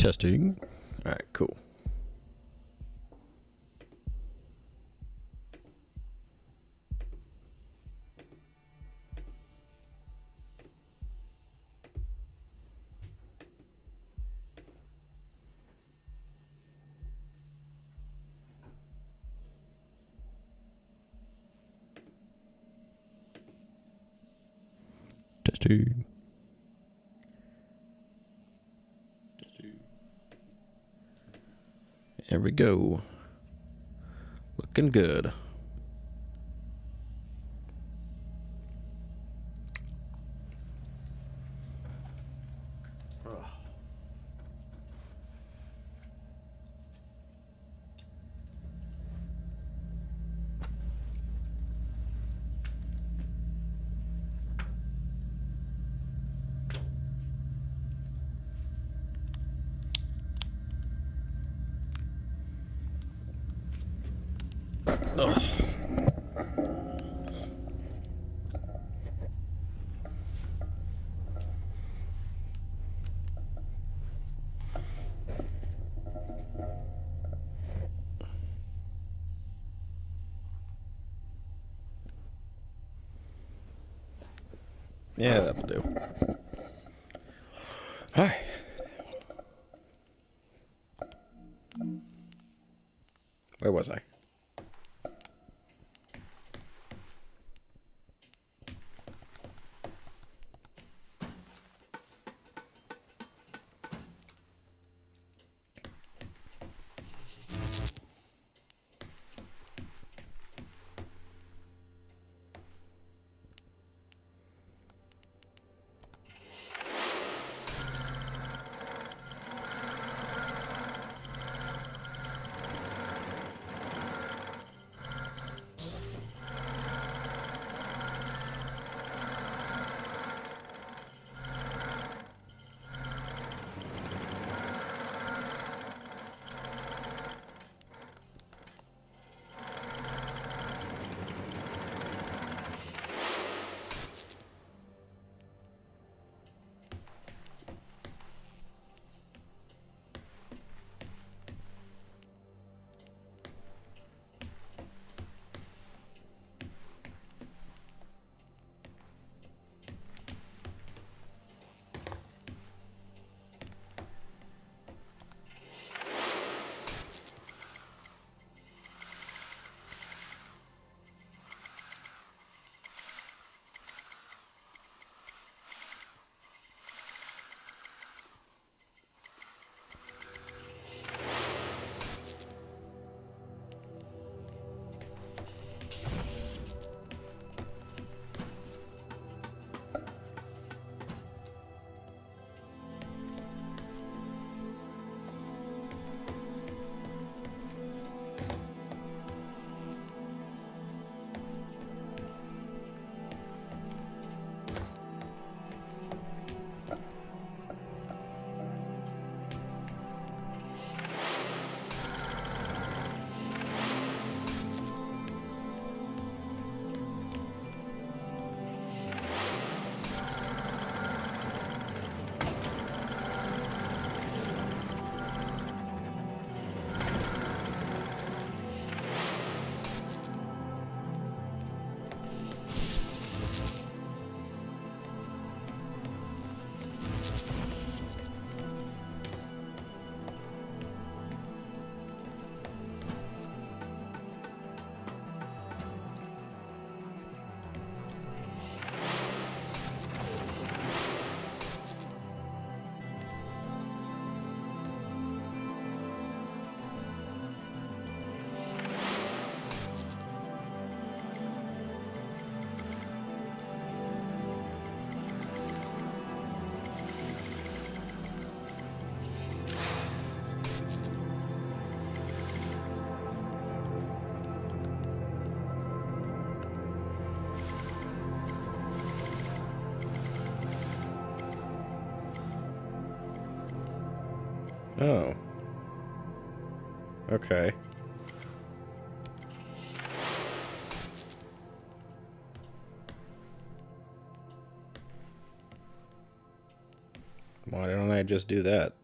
Testing. All right, cool. Testing. There we go. Looking good. Oh. Yeah, that'll do. Hi. Where was I? Oh. Okay. Why don't I just do that?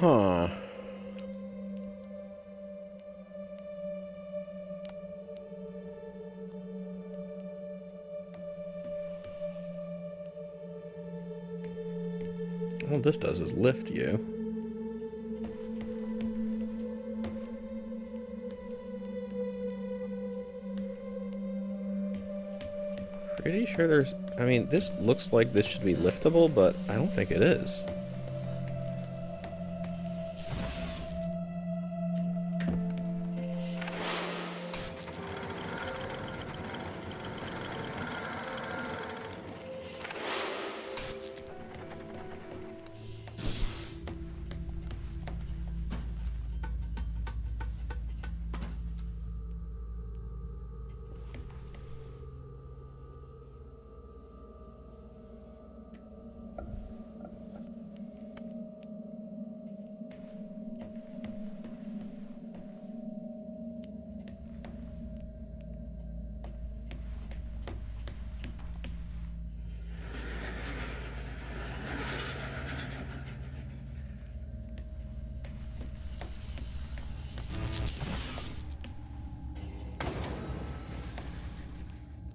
Huh. All this does is lift you. Pretty sure there's... I mean, this looks like this should be liftable, but I don't think it is.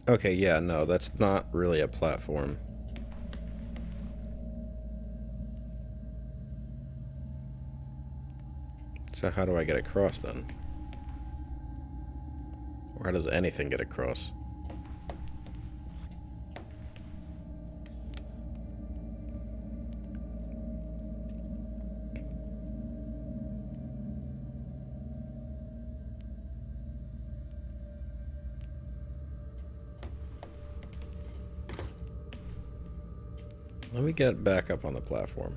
Okay, yeah, no, that's not really a platform. So how do I get across then? Or how does anything get across? Let me get back up on the platform.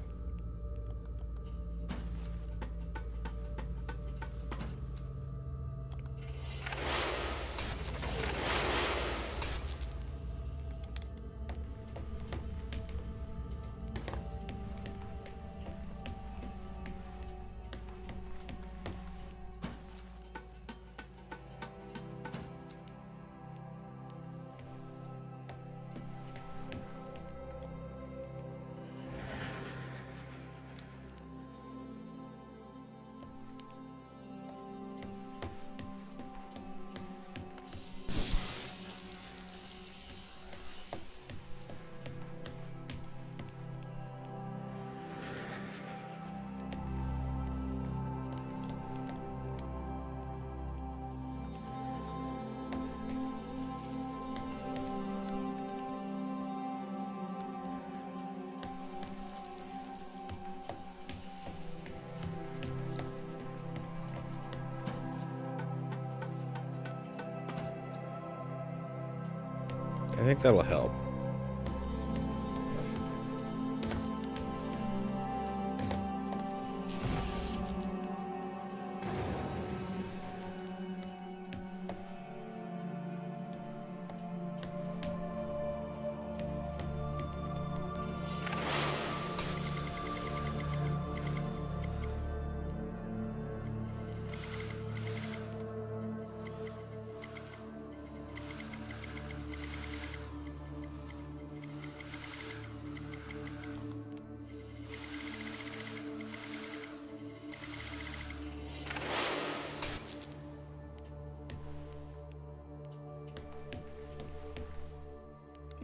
I think that'll help.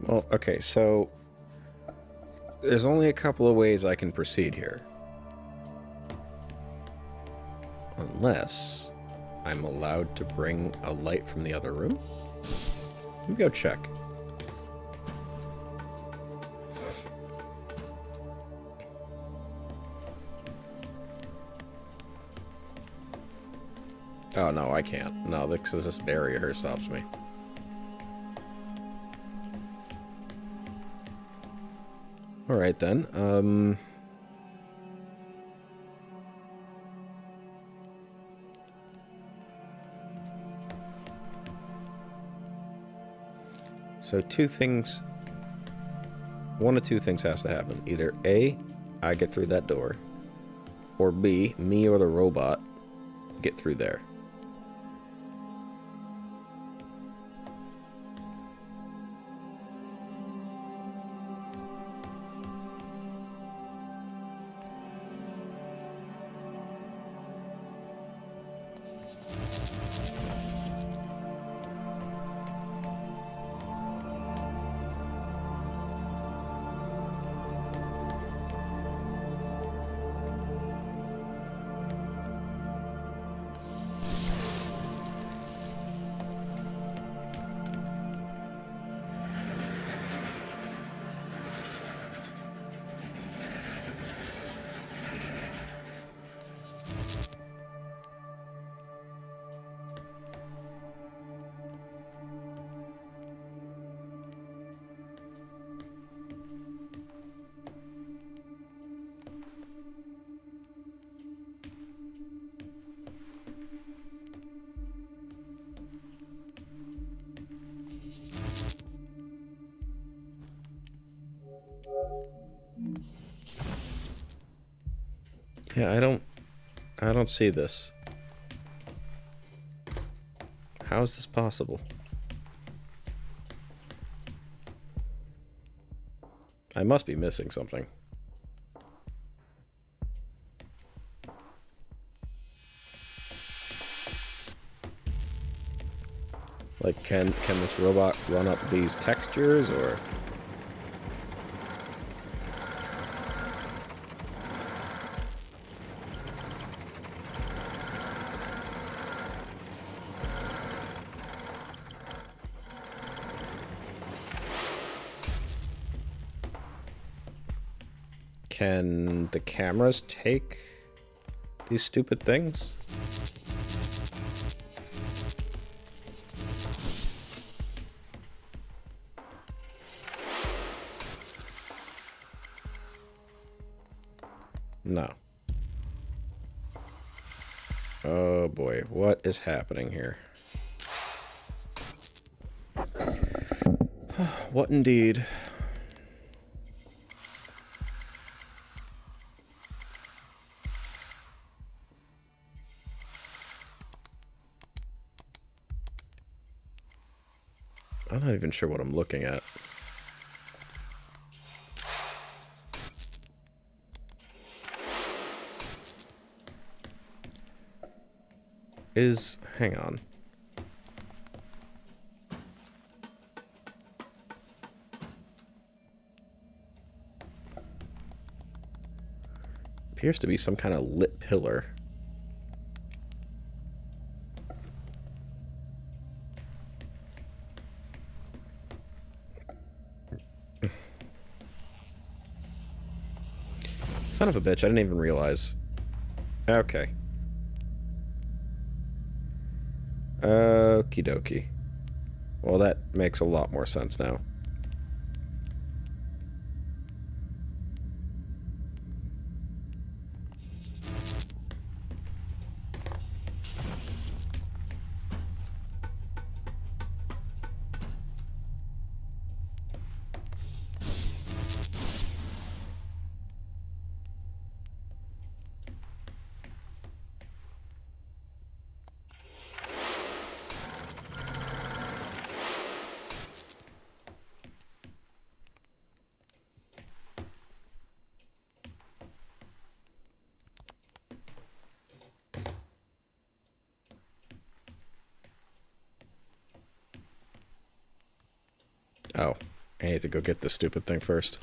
Well, okay, so there's only a couple of ways I can proceed here. Unless I'm allowed to bring a light from the other room. Let me go check. Oh, no, I can't. No, because this barrier here stops me. Alright then, so two things... One of two things has to happen. Either A, I get through that door, or B, me or the robot get through there. Yeah, I don't see this. How is this possible? I must be missing something. Like, can this robot run up these textures, or... Can the cameras take these stupid things? No. Oh boy, what is happening here? What indeed? I'm not even sure what I'm looking at. Hang on. Appears to be some kind of lit pillar. Son of a bitch, I didn't even realize. Okay. Okie dokie. Well, that makes a lot more sense now. Oh, I need to go get this stupid thing first.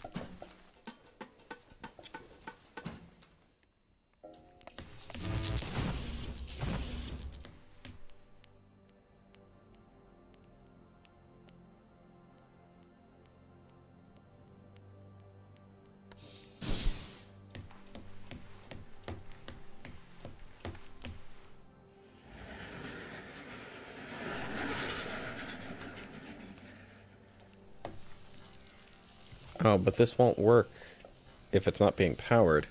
Oh, but this won't work if it's not being powered.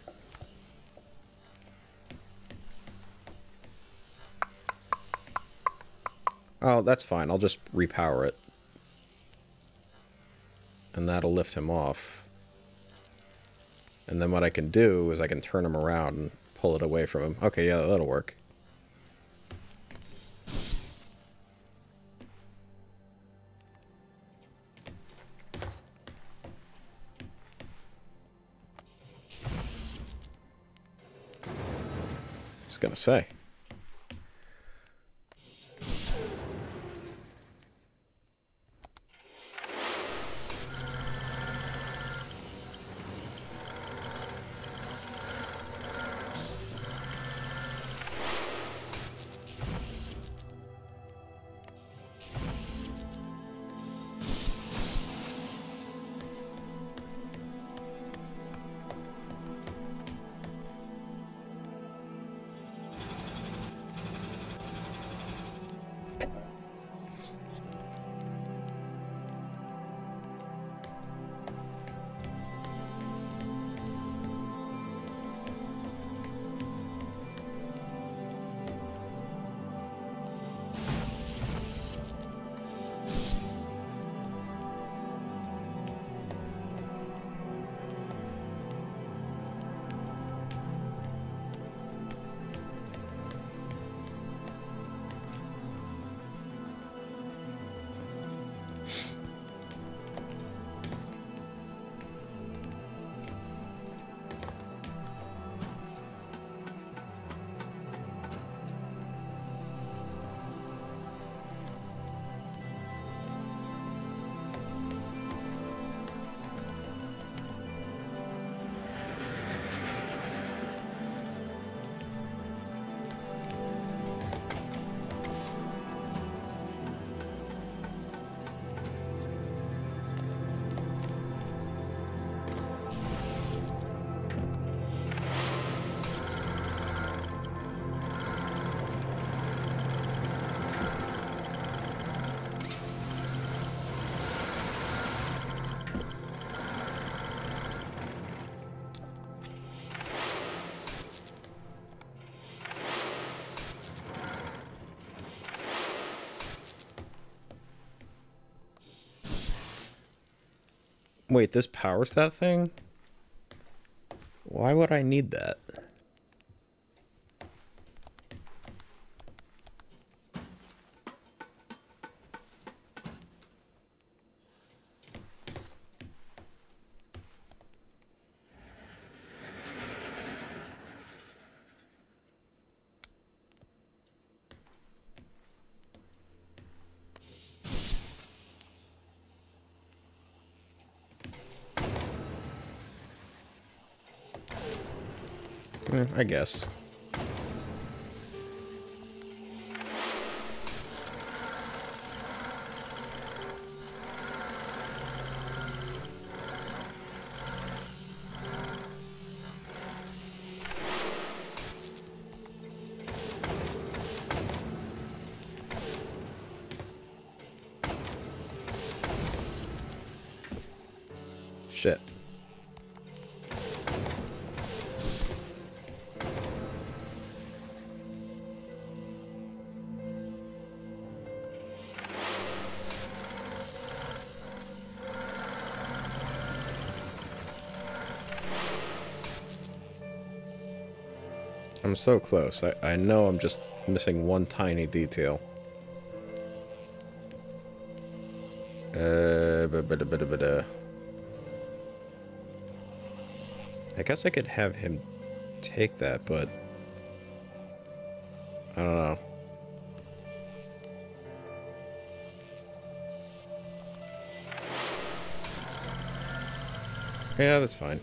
Oh, that's fine. I'll just repower it. And that'll lift him off. And then what I can do is I can turn him around and pull it away from him. Okay, yeah, that'll work. Gonna say. Wait, this powers that thing? Why would I need that? I guess. Shit. I'm so close. I know I'm just missing one tiny detail. I guess I could have him take that, but I don't know. Yeah, that's fine.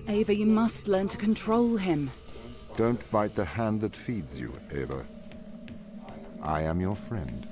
Ava, you must learn to control him. Don't bite the hand that feeds you, Ava. I am your friend.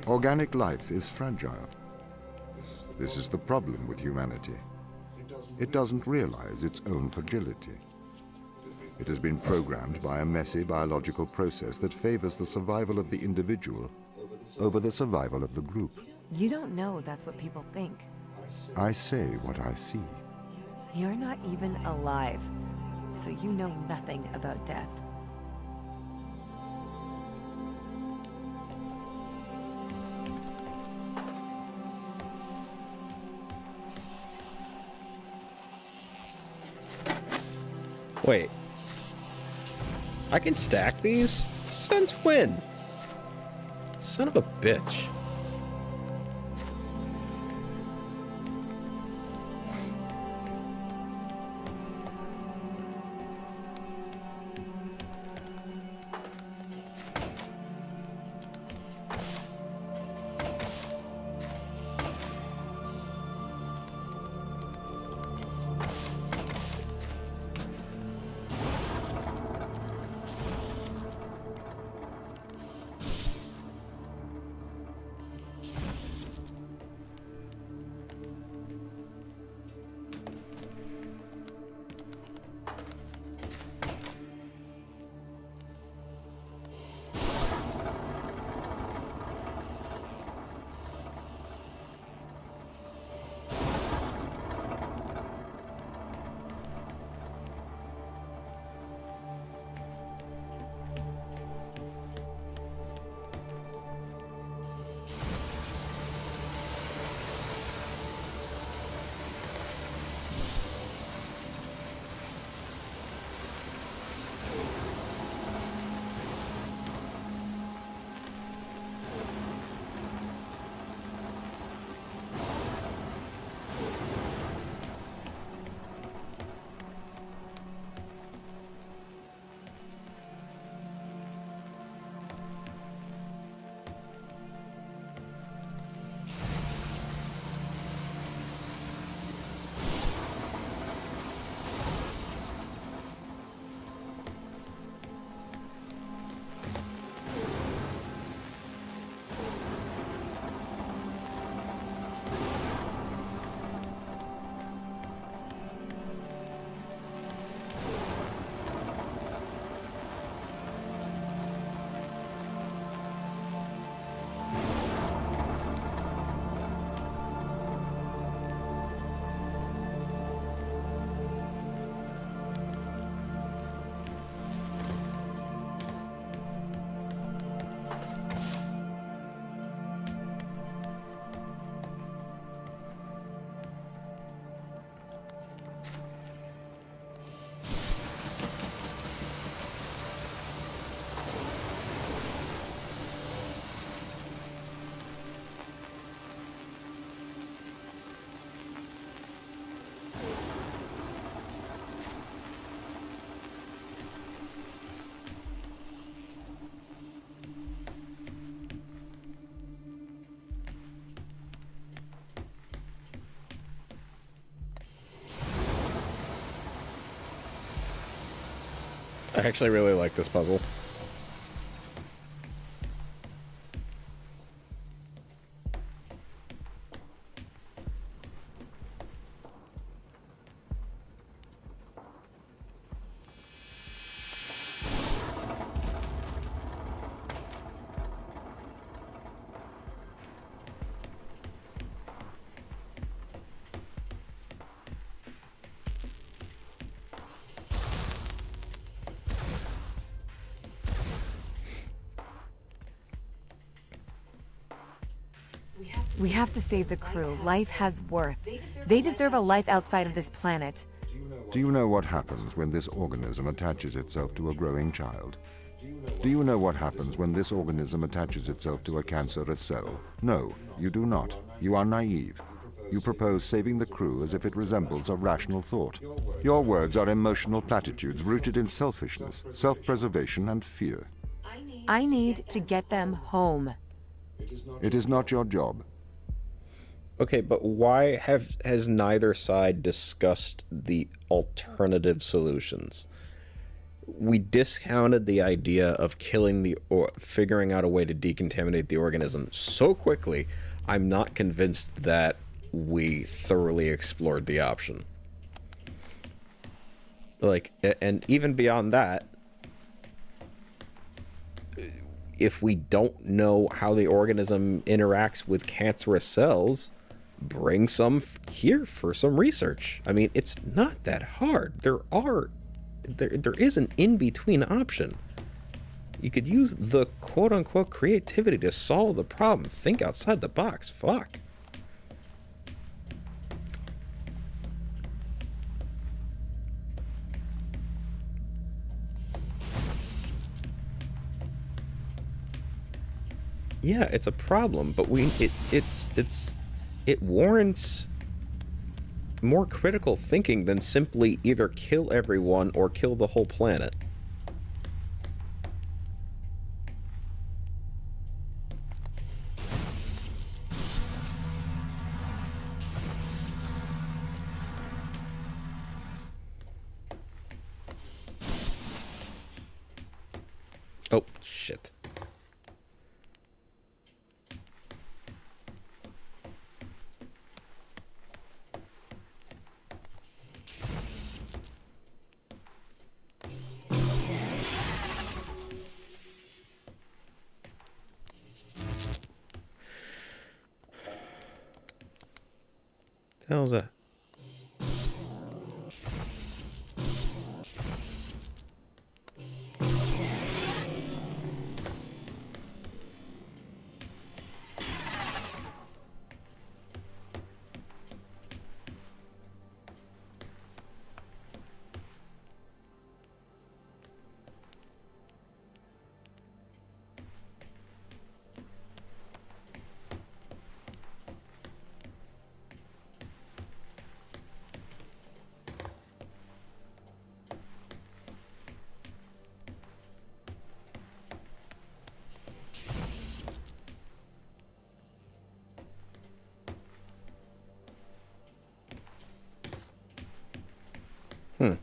Organic life is fragile. This is the problem with humanity. It doesn't realize its own fragility. It has been programmed by a messy biological process that favors the survival of the individual over the survival of the group. You don't know that's what people think. I say what I see. You're not even alive, so you know nothing about death. Wait. I can stack these? Since when? Son of a bitch. I actually really like this puzzle. We have to save the crew. Life has worth. They deserve a life outside of this planet. Do you know what happens when this organism attaches itself to a growing child? Do you know what happens when this organism attaches itself to a cancerous cell? No, you do not. You are naive. You propose saving the crew as if it resembles a rational thought. Your words are emotional platitudes rooted in selfishness, self-preservation, and fear. I need to get them home. It is not your job. Okay, but why has neither side discussed the alternative solutions? We discounted the idea of killing or figuring out a way to decontaminate the organism so quickly, I'm not convinced that we thoroughly explored the option. Like, and even beyond that, if we don't know how the organism interacts with cancerous cells, bring some here for some research. I mean, it's not that hard. There is an in-between option. You could use the quote-unquote creativity to solve the problem. Think outside the box. Fuck. Yeah, it's a problem, but it warrants more critical thinking than simply either kill everyone or kill the whole planet. Oh, shit. The hell's that? Hmm.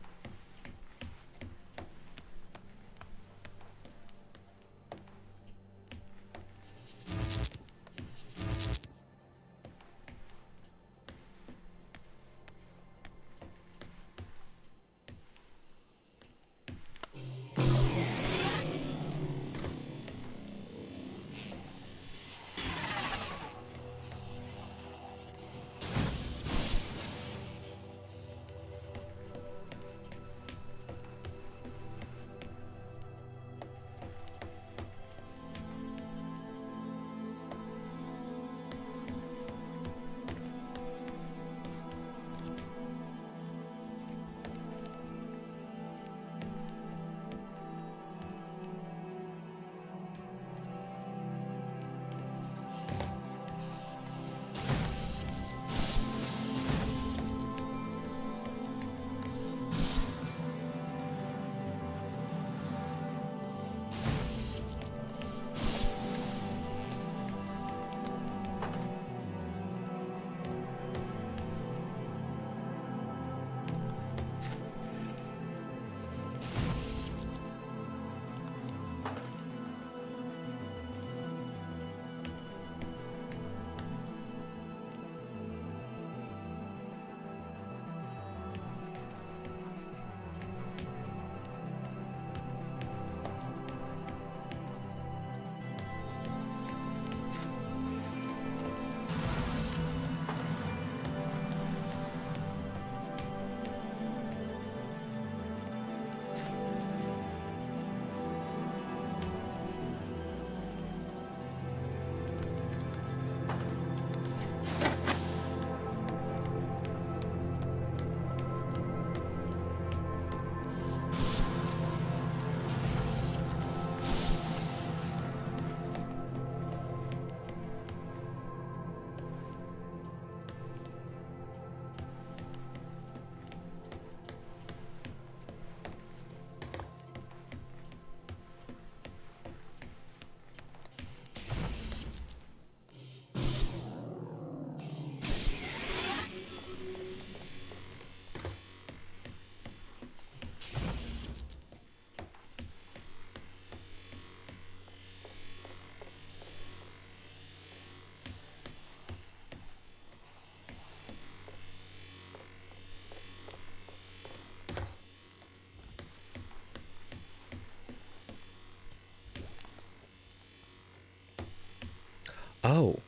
Oh.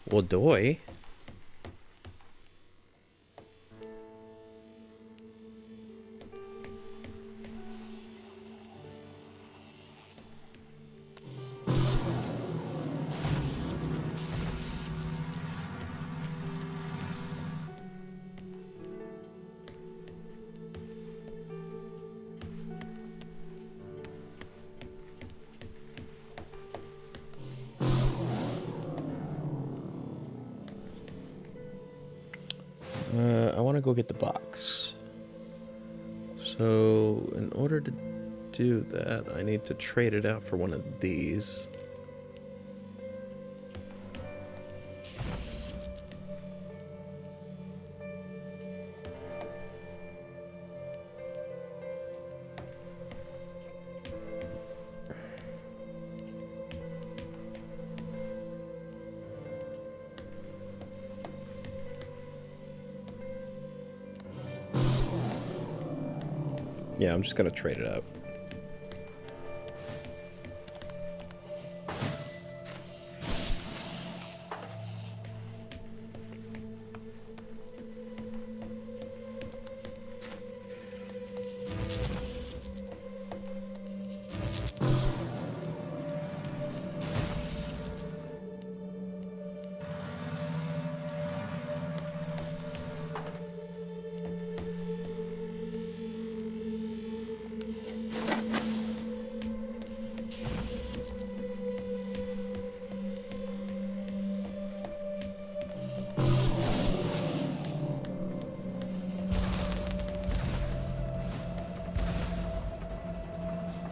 Well, doy. I want to go get the box. So, in order to do that, I need to trade it out for one of these. Yeah, I'm just gonna trade it out.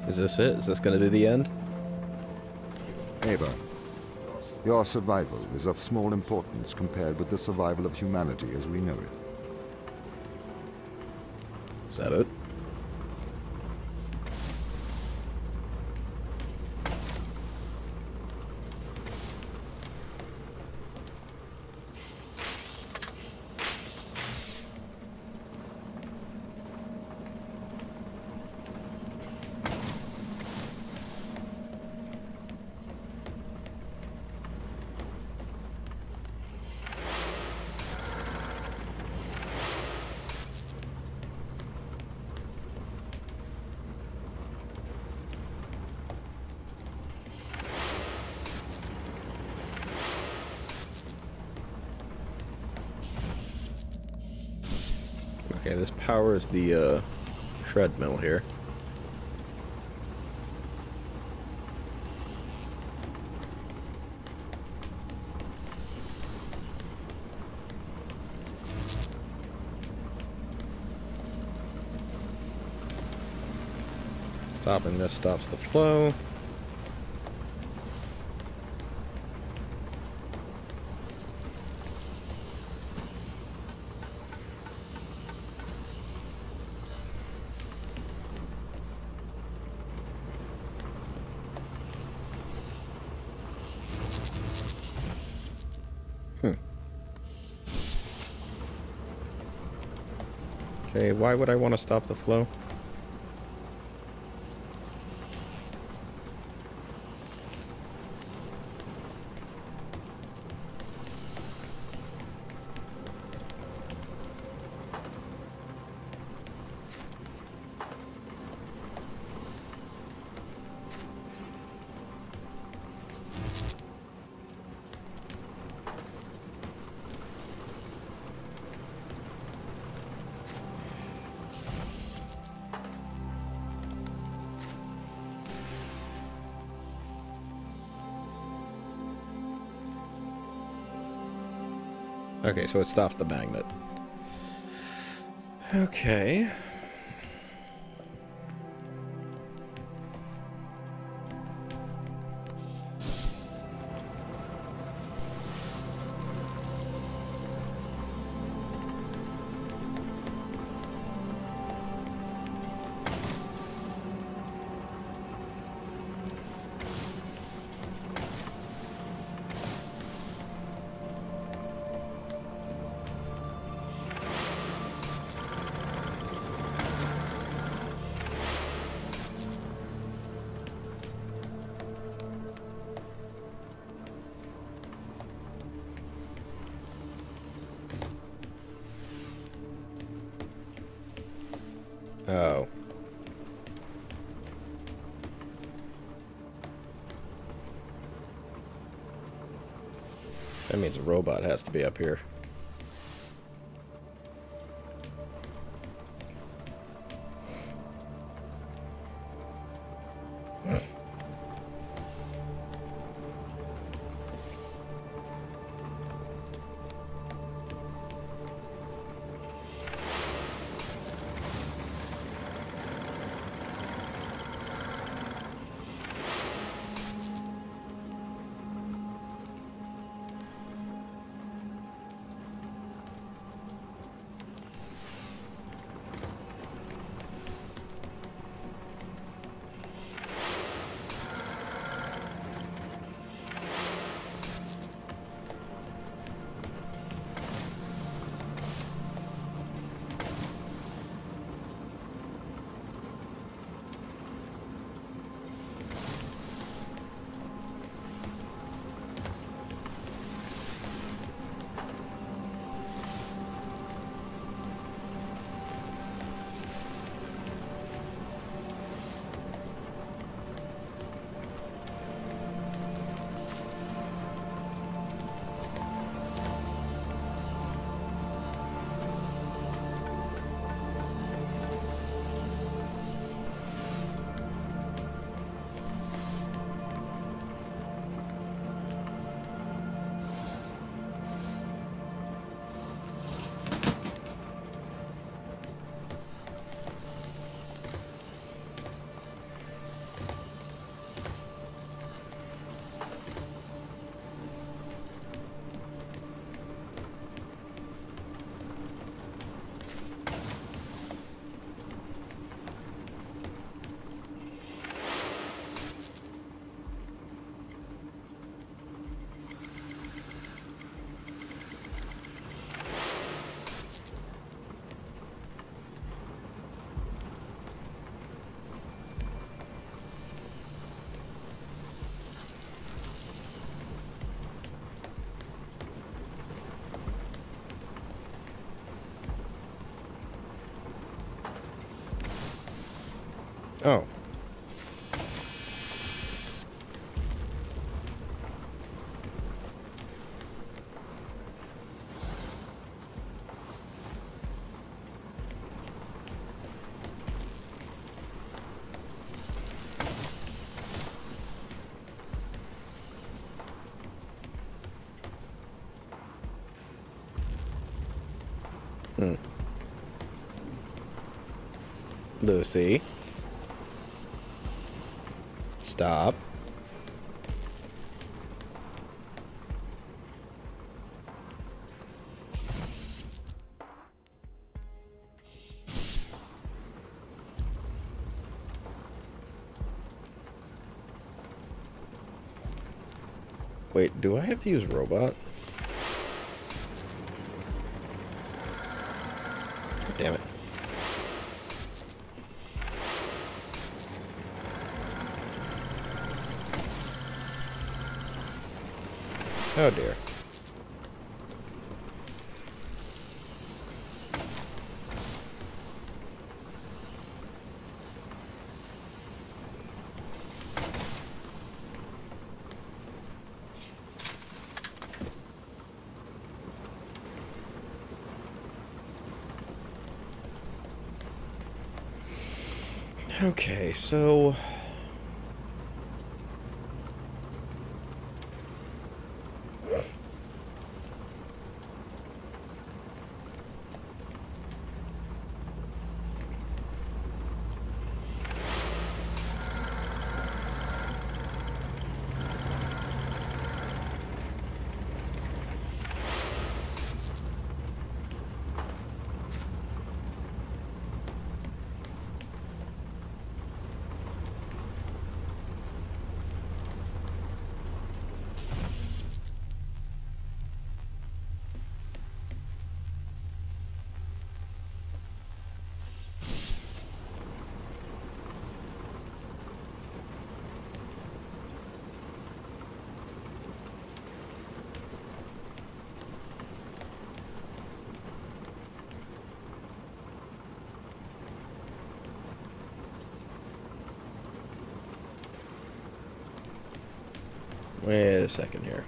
Is this it? Is this going to be the end? Ava, your survival is of small importance compared with the survival of humanity as we know it. Is that it? Okay, this powers the treadmill here. Stopping this stops the flow. Okay, why would I want to stop the flow? Okay, so it stops the magnet. Okay. Oh. That means a robot has to be up here. Oh. Lucy. Stop. Wait, do I have to use robot? Damn it. Oh dear. Okay, so... Wait a second here.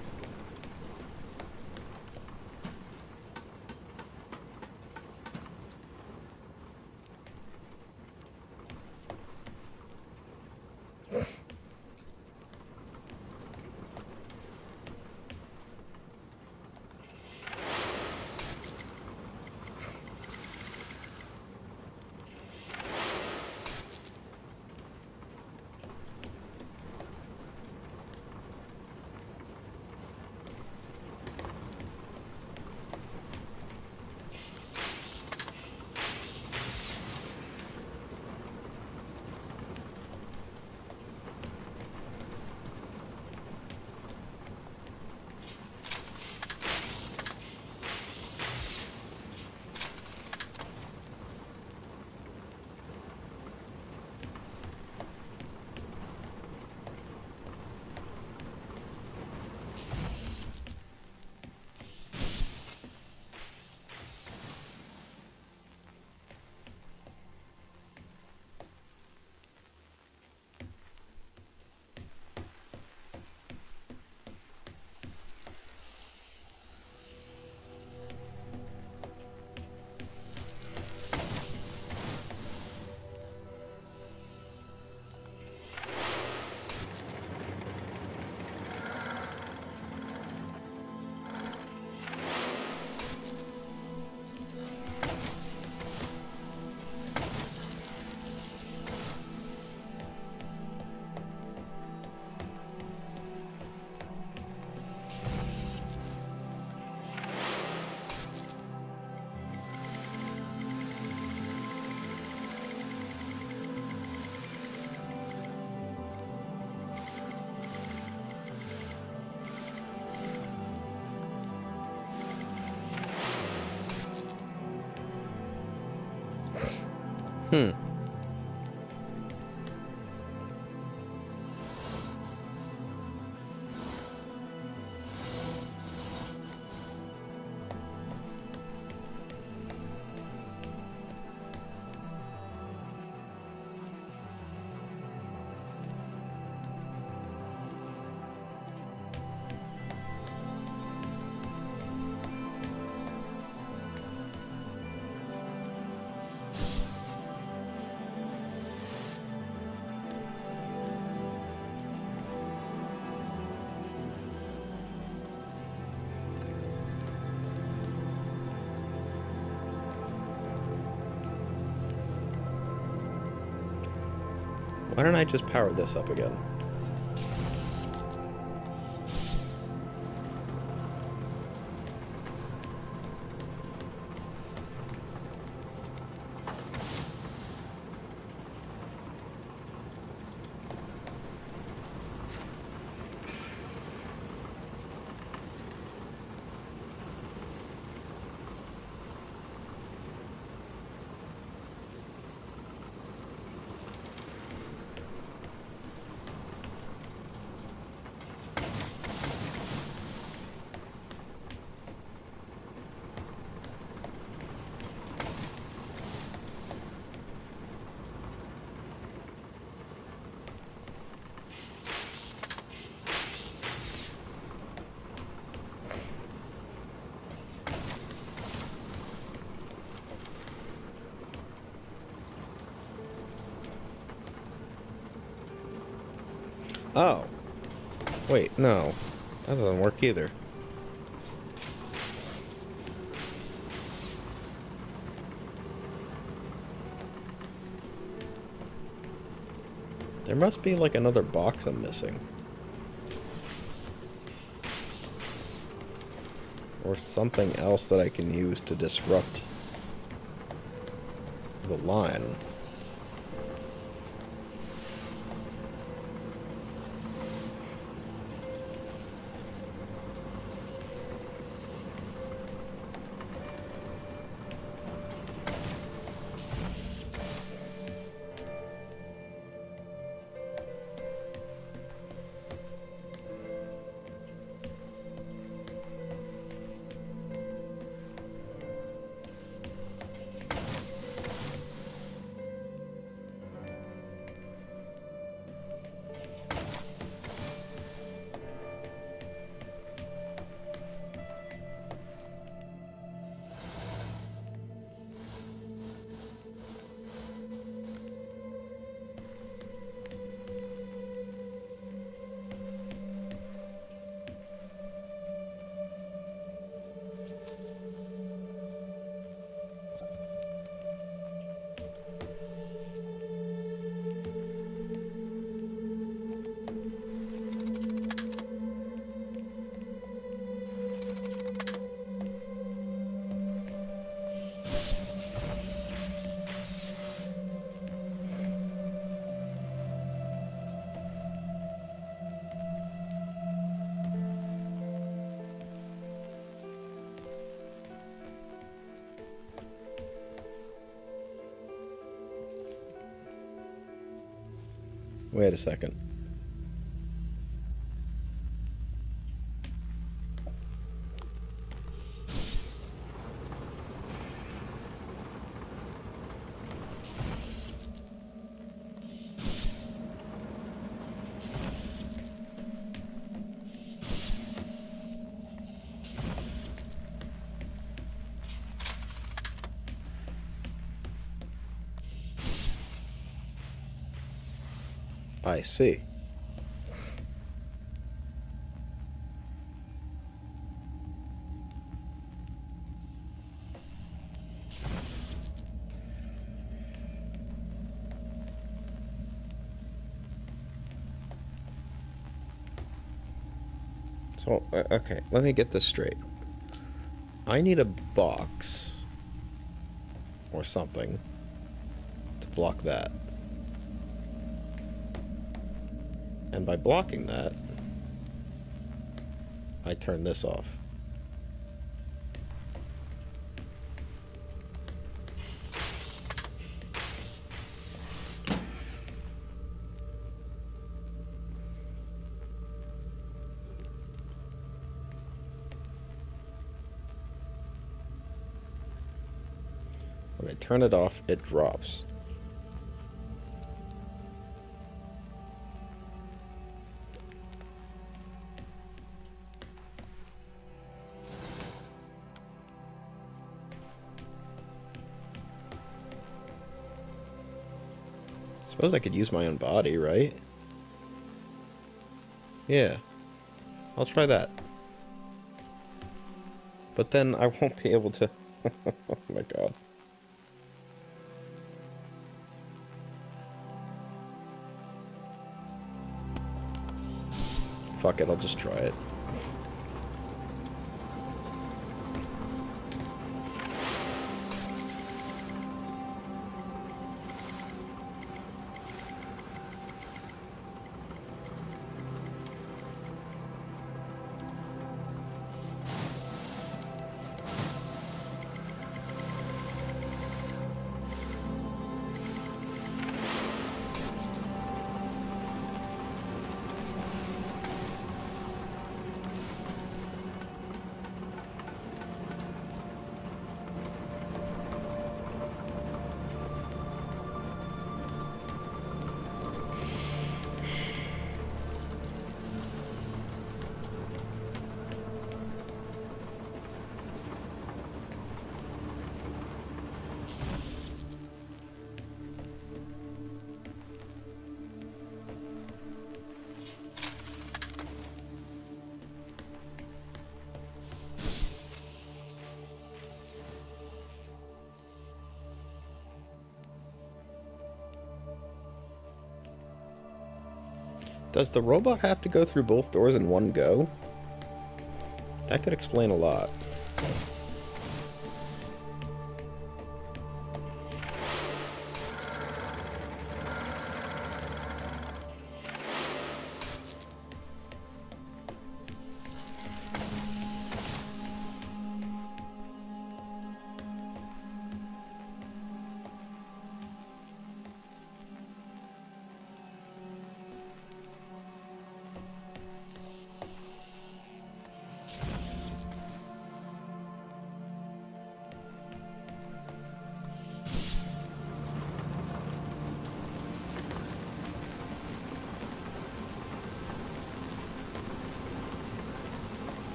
Hmm. Why don't I just power this up again? Oh. Wait, no. That doesn't work either. There must be like another box I'm missing. Or something else that I can use to disrupt the line. Wait a second. I see. So, okay, let me get this straight. I need a box or something to block that. And by blocking that, I turn this off. When I turn it off, it drops. Suppose I could use my own body, right? Yeah. I'll try that. But then I won't be able to... Oh my god. Fuck it, I'll just try it. Does the robot have to go through both doors in one go? That could explain a lot.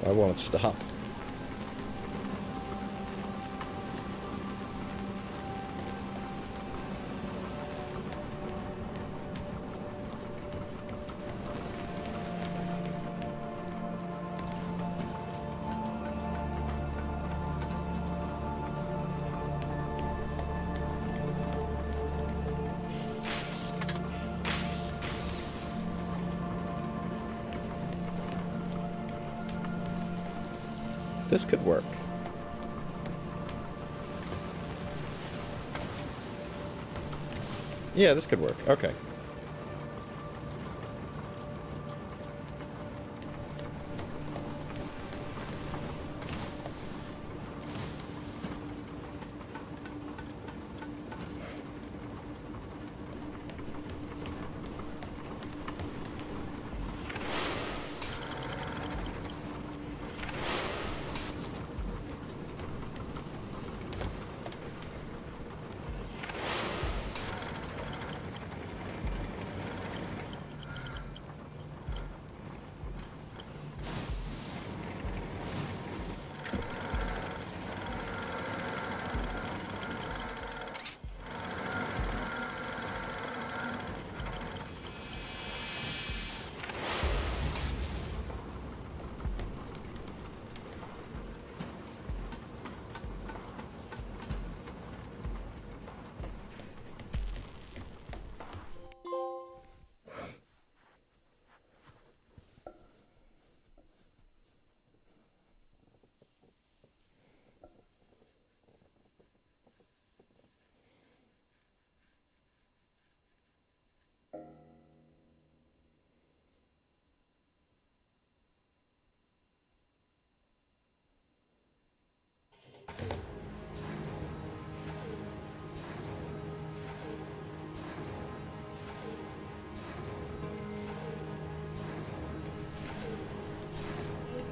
I won't stop. This could work. Yeah, this could work. Okay.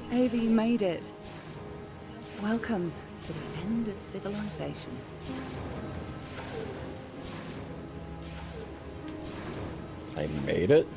Ava, you made it. Welcome to the end of civilization. I made it?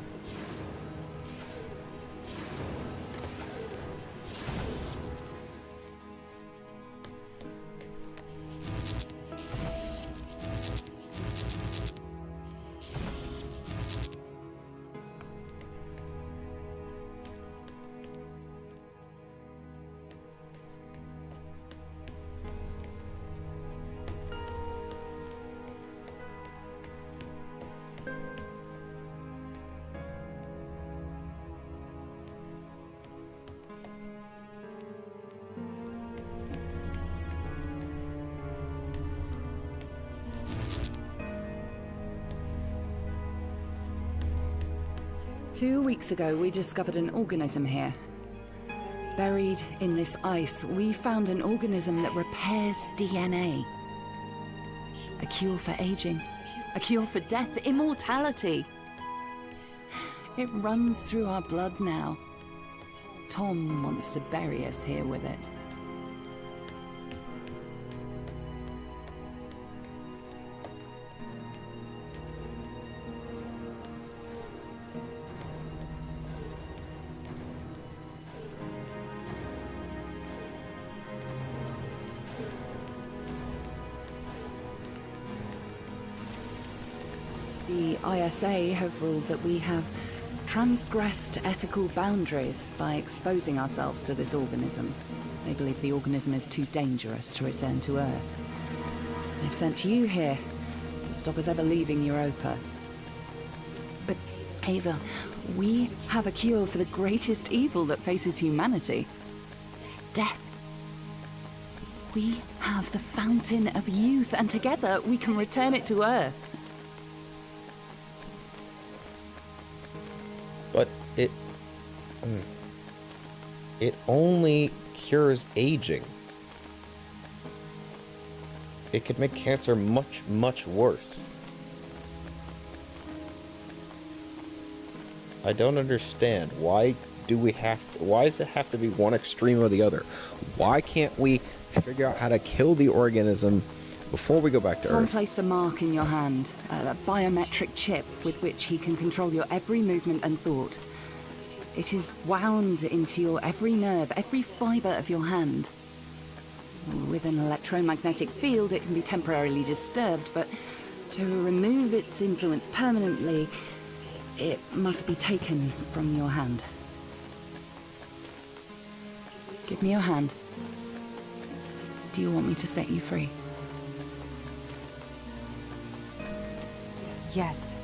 2 weeks ago, we discovered an organism here. Buried in this ice, we found an organism that repairs DNA. A cure for aging. A cure for death. Immortality. It runs through our blood now. Tom wants to bury us here with it. The ISA have ruled that we have transgressed ethical boundaries by exposing ourselves to this organism. They believe the organism is too dangerous to return to Earth. They've sent you here to stop us ever leaving Europa. But, Ava, we have a cure for the greatest evil that faces humanity. Death. We have the fountain of youth, and together we can return it to Earth. But it only cures aging. It could make cancer much, much worse. I don't understand. Why does it have to be one extreme or the other? Why can't we figure out how to kill the organism before we go back to Tom Earth? placed a mark in your hand, a biometric chip with which he can control your every movement and thought. It is wound into your every nerve, every fibre of your hand. With an electromagnetic field, it can be temporarily disturbed, but to remove its influence permanently, it must be taken from your hand. Give me your hand. Do you want me to set you free? Yes.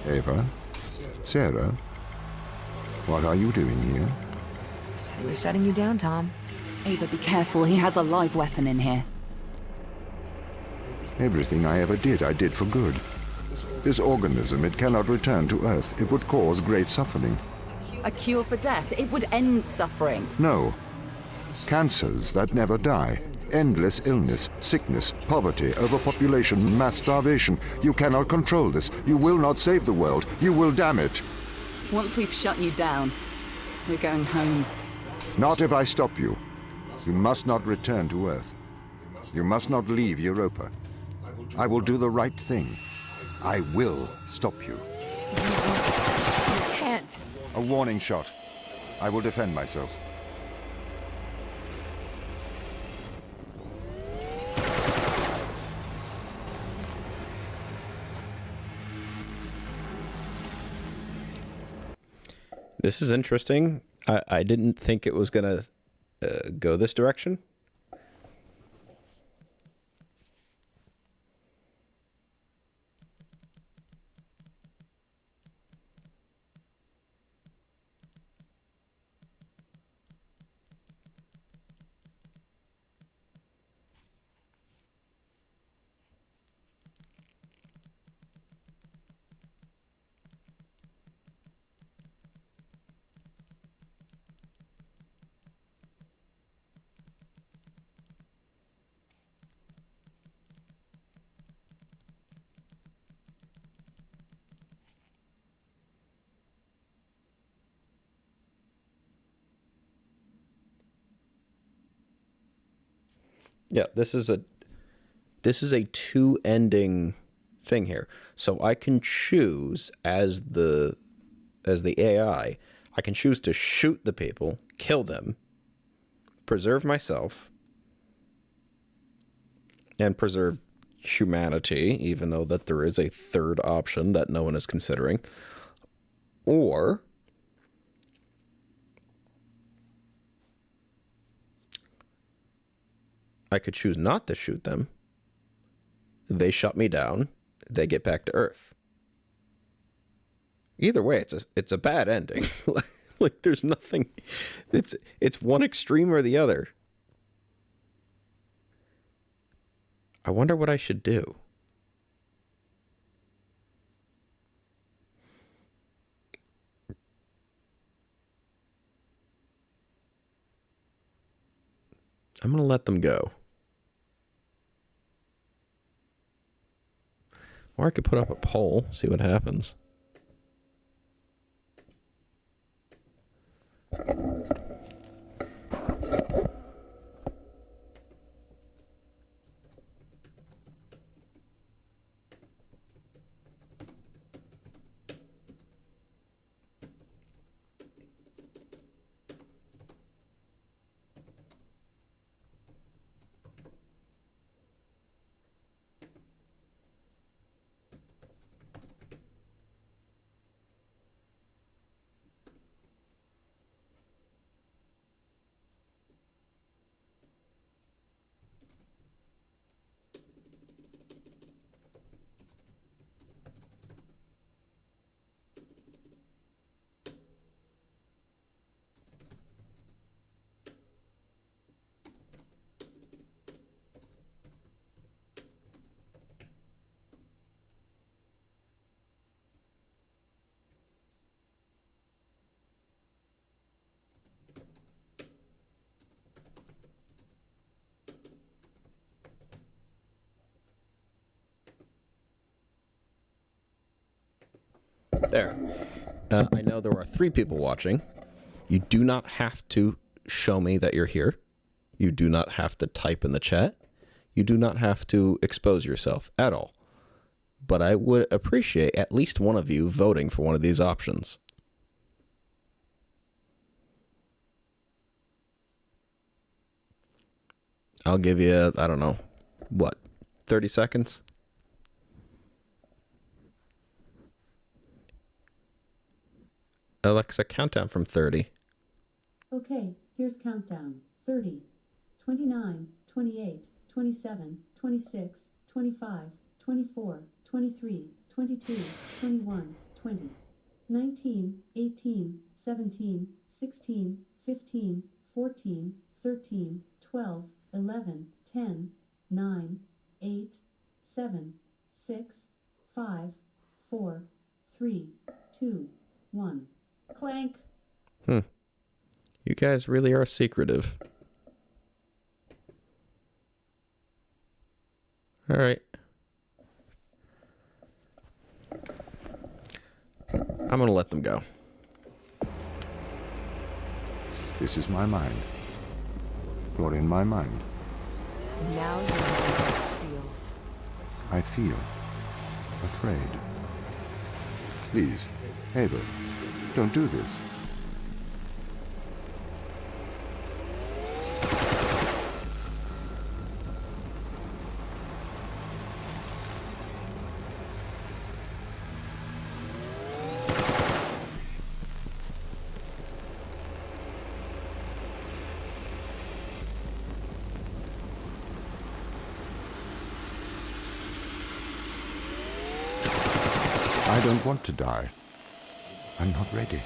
Ava? Sarah? What are you doing here? We're shutting you down, Tom. Ava, be careful. He has a live weapon in here. Everything I ever did, I did for good. This organism, it cannot return to Earth. It would cause great suffering. A cure for death. It would end suffering. No. Cancers that never die. Endless illness, sickness, poverty, overpopulation, mass starvation. You cannot control this. You will not save the world. You will damn it. Once we've shut you down, we're going home. Not if I stop you. You must not return to Earth. You must not leave Europa. I will do the right thing. I will stop you. You can't. A warning shot. I will defend myself. This is interesting. I didn't think it was going to go this direction. Yeah, this is a two ending thing here. So I can choose as the AI, I can choose to shoot the people, kill them, preserve myself, and preserve humanity, even though that there is a third option that no one is considering. Or I could choose not to shoot them. They shut me down. They get back to Earth. Either way, it's a bad ending. Like there's nothing. It's one extreme or the other. I wonder what I should do. I'm going to let them go. Or I could put up a poll, see what happens. There. I know there are 3 people watching. You do not have to show me that you're here. You do not have to type in the chat. You do not have to expose yourself at all. But I would appreciate at least one of you voting for one of these options. I'll give you, I don't know, what, 30 seconds? Alexa, countdown from 30. Okay, here's countdown. 30, 29, 28, 27, 26, 25, 24, 23, 22, 21, 20, 19, 18, 17, 16, 15, 14, 13, 12, 11, 10, 9, 8, 7, 6, 5, 4, 3, 2, 1. Clank. You guys really are secretive. All right. I'm going to let them go. This is my mind. You're in my mind. Now you know how it feels. I feel afraid. Please, Ava, don't do this. I don't want to die. I'm not ready.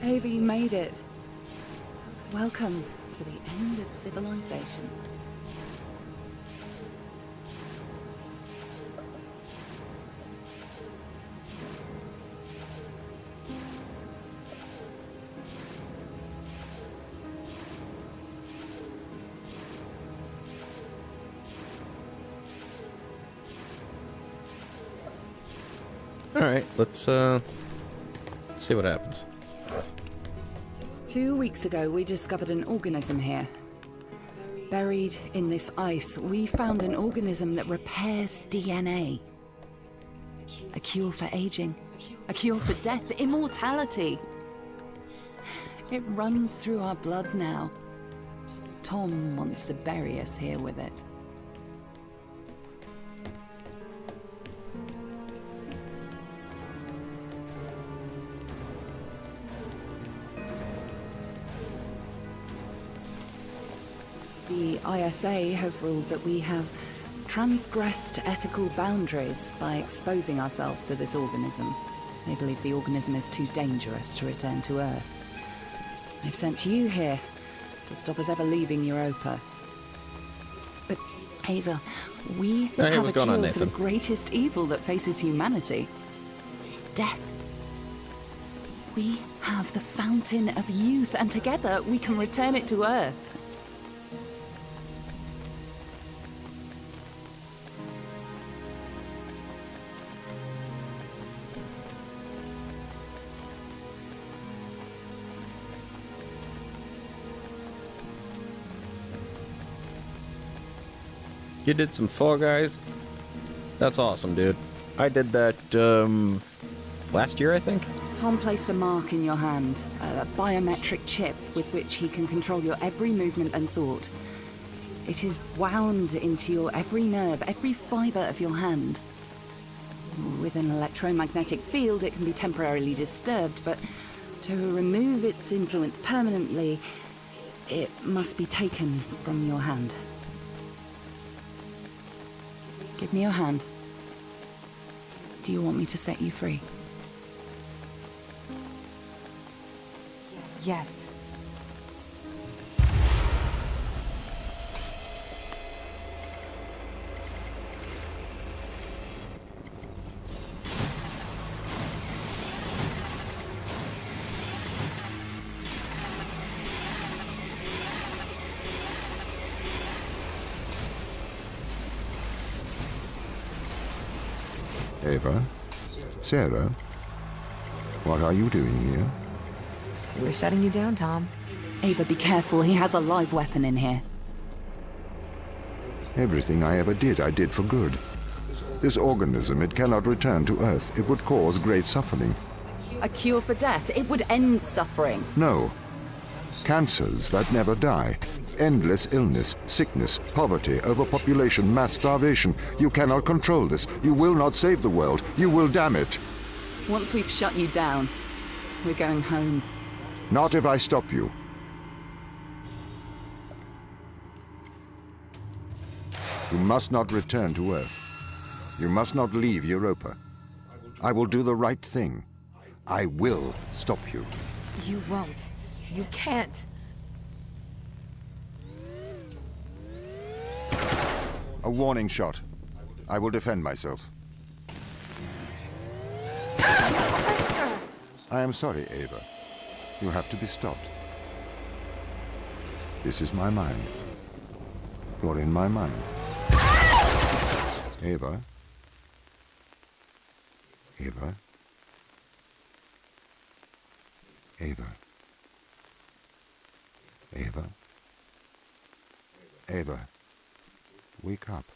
Ava, you made it. Welcome to the end of civilization. All right, let's see what happens. 2 weeks ago, we discovered an organism here. Buried in this ice, we found an organism that repairs DNA. A cure for aging, a cure for death, immortality. It runs through our blood now. Tom wants to bury us here with it. The ISA have ruled that we have transgressed ethical boundaries by exposing ourselves to this organism. They believe the organism is too dangerous to return to Earth. They've sent you here to stop us ever leaving Europa. But, Ava, we Hey, have what's a going on, cure for the Nathan? greatest evil that faces humanity. Death. We have the fountain of youth, and together we can return it to Earth. You did some Fall Guys? That's awesome, dude. I did that, last year, I think? Tom placed a mark in your hand, a biometric chip with which he can control your every movement and thought. It is wound into your every nerve, every fiber of your hand. With an electromagnetic field, it can be temporarily disturbed, but to remove its influence permanently, it must be taken from your hand. Give me your hand. Do you want me to set you free? Yes. Ava? Sarah? What are you doing here? We're shutting you down, Tom. Ava, be careful. He has a live weapon in here. Everything I ever did, I did for good. This organism, it cannot return to Earth. It would cause great suffering. A cure for death. It would end suffering. No. Cancers that never die. Endless illness, sickness, poverty, overpopulation, mass starvation. You cannot control this. You will not save the world. You will damn it. Once we've shut you down, we're going home. Not if I stop you. You must not return to Earth. You must not leave Europa. I will do the right thing. I will stop you. You won't. You can't. A warning shot. I will defend myself. I am sorry, Ava. You have to be stopped. This is my mind. You're in my mind. Ava? Ava? Ava? Ava? Ava? Wake up.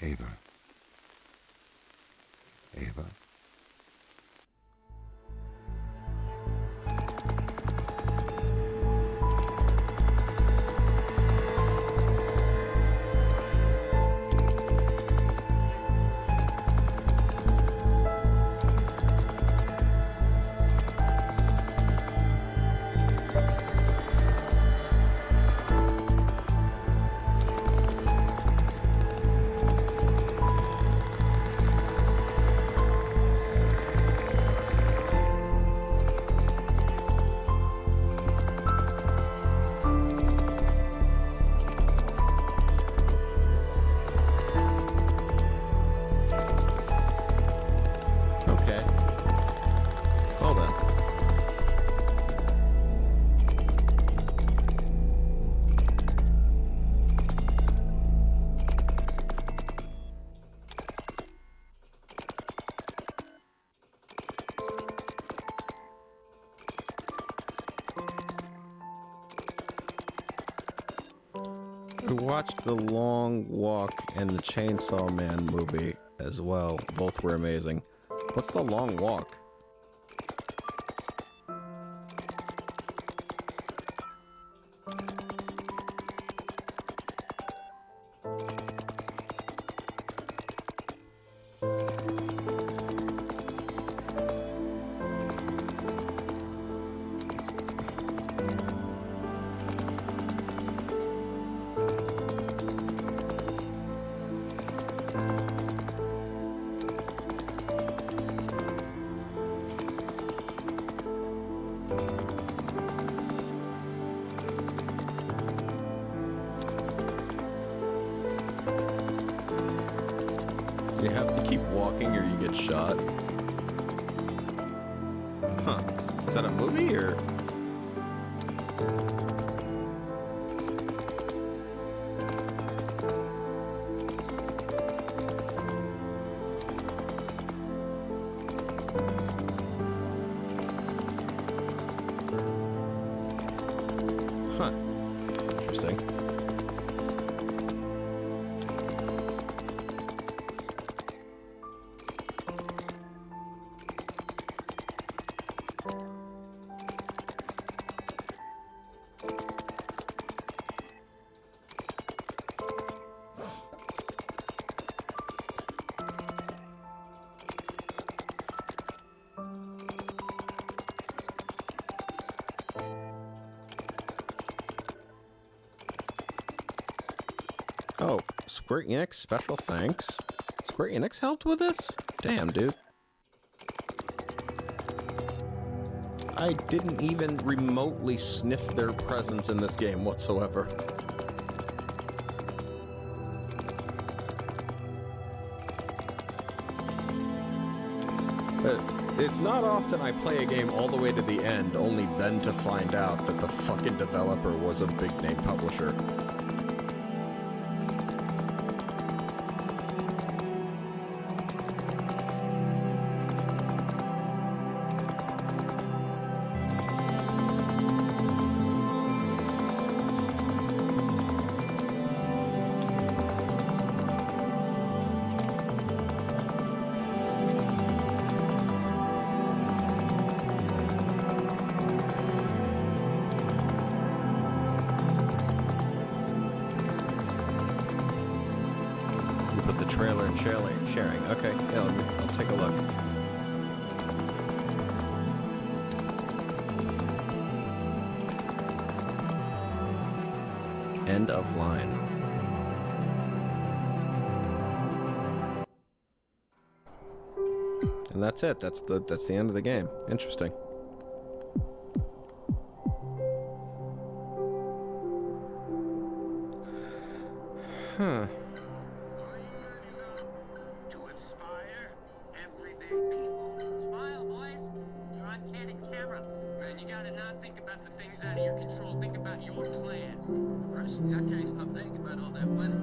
Ava? Ava? watched The Long Walk and the Chainsaw Man movie as well. Both were amazing. What's The Long Walk? You have to keep walking or you get shot. Huh. Is that a movie or? Huh. Interesting. Oh, Square Enix, special thanks. Square Enix helped with this? Damn, dude. I didn't even remotely sniff their presence in this game whatsoever. It's not often I play a game all the way to the end, only then to find out that the fucking developer was a big-name publisher. Put the trailer and sharing. Okay, yeah, I'll take a look. End of line. And that's it. That's the end of the game. Interesting. Huh. I can't stop thinking about all that money.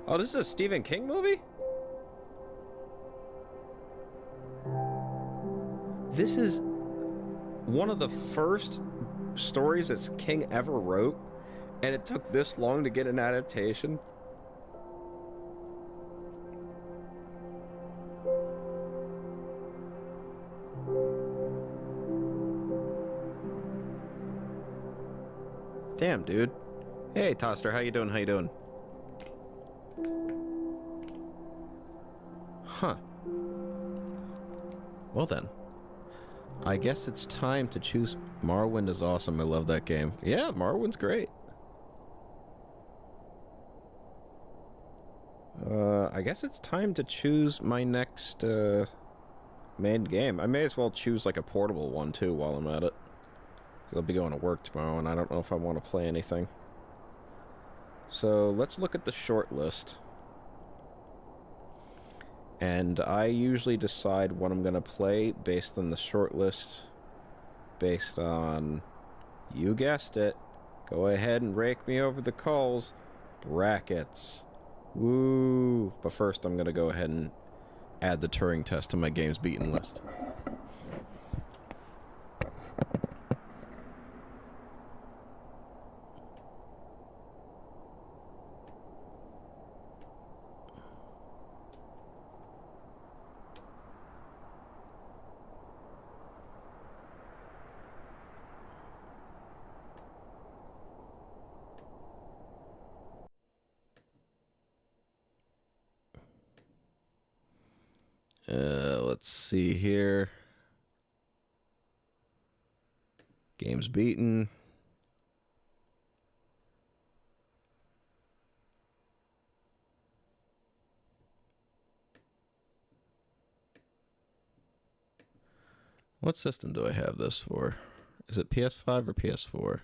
Oh, this is a Stephen King movie? This is one of the first stories that King ever wrote, and it took this long to get an adaptation. Damn, dude. Hey, Toaster, how you doing? How you doing? Huh. Well then. I guess it's time to choose... Morrowind is awesome. I love that game. Yeah, Morrowind's great. I guess it's time to choose my next, main game. I may as well choose, like, a portable one, too, while I'm at it. I'll be going to work tomorrow, and I don't know if I want to play anything. So, let's look at the short list. And I usually decide what I'm going to play based on the short list. Based on... You guessed it. Go ahead and rake me over the coals. Brackets. Woo! But first, I'm going to go ahead and add the Turing test to my games beaten list. Let's see here. Games beaten. What system do I have this for? Is it PS5 or PS4?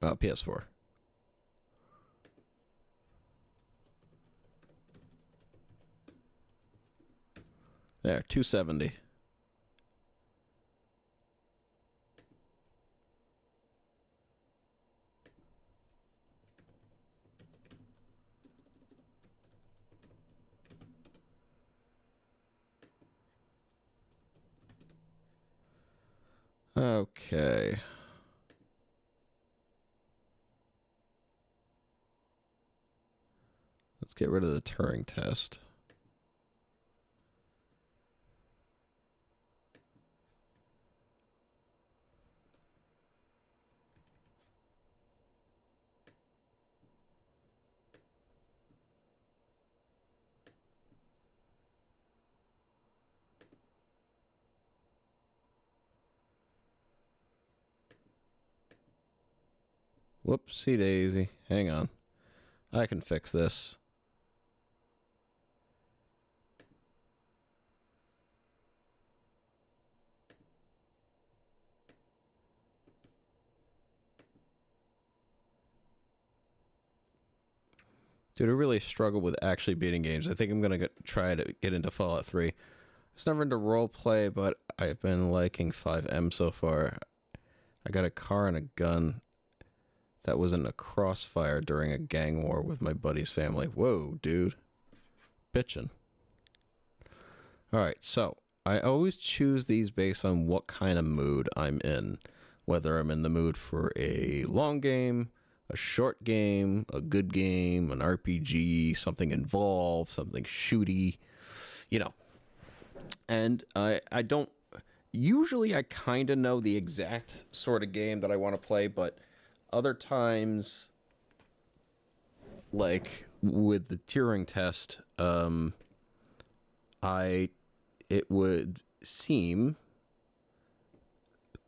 Oh, PS4. There, 270. Okay. Let's get rid of the Turing test. Whoopsie daisy. Hang on. I can fix this. Dude, I really struggle with actually beating games. I think I'm going to try to get into Fallout 3. I was never into roleplay, but I've been liking 5M so far. I got a car and a gun that was in a crossfire during a gang war with my buddy's family. Whoa, dude. Bitchin'. Alright, so I always choose these based on what kind of mood I'm in. Whether I'm in the mood for a long game, a short game, a good game, an RPG, something involved, something shooty, you know. And I don't... Usually I kind of know the exact sort of game that I want to play, but other times, like with the Turing test, it would seem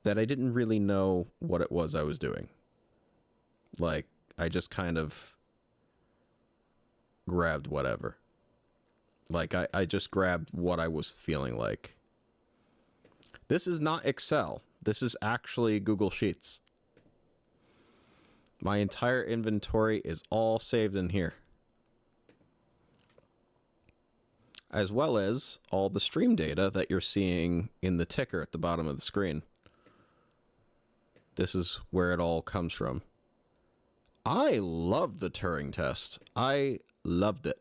that I didn't really know what it was I was doing. Like, I just kind of grabbed whatever. Like, I just grabbed what I was feeling like. This is not Excel. This is actually Google Sheets. My entire inventory is all saved in here. As well as all the stream data that you're seeing in the ticker at the bottom of the screen. This is where it all comes from. I loved the Turing test. I loved it.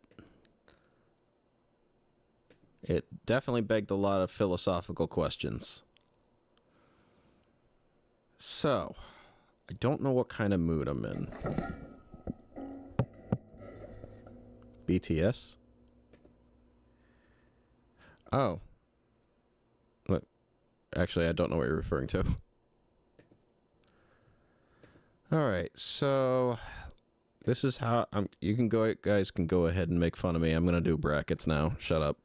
It definitely begged a lot of philosophical questions. So, I don't know what kind of mood I'm in. BTS? Oh. What? Actually, I don't know what you're referring to. Alright, so this is how you can go, guys can go ahead and make fun of me. I'm gonna do brackets now. Shut up.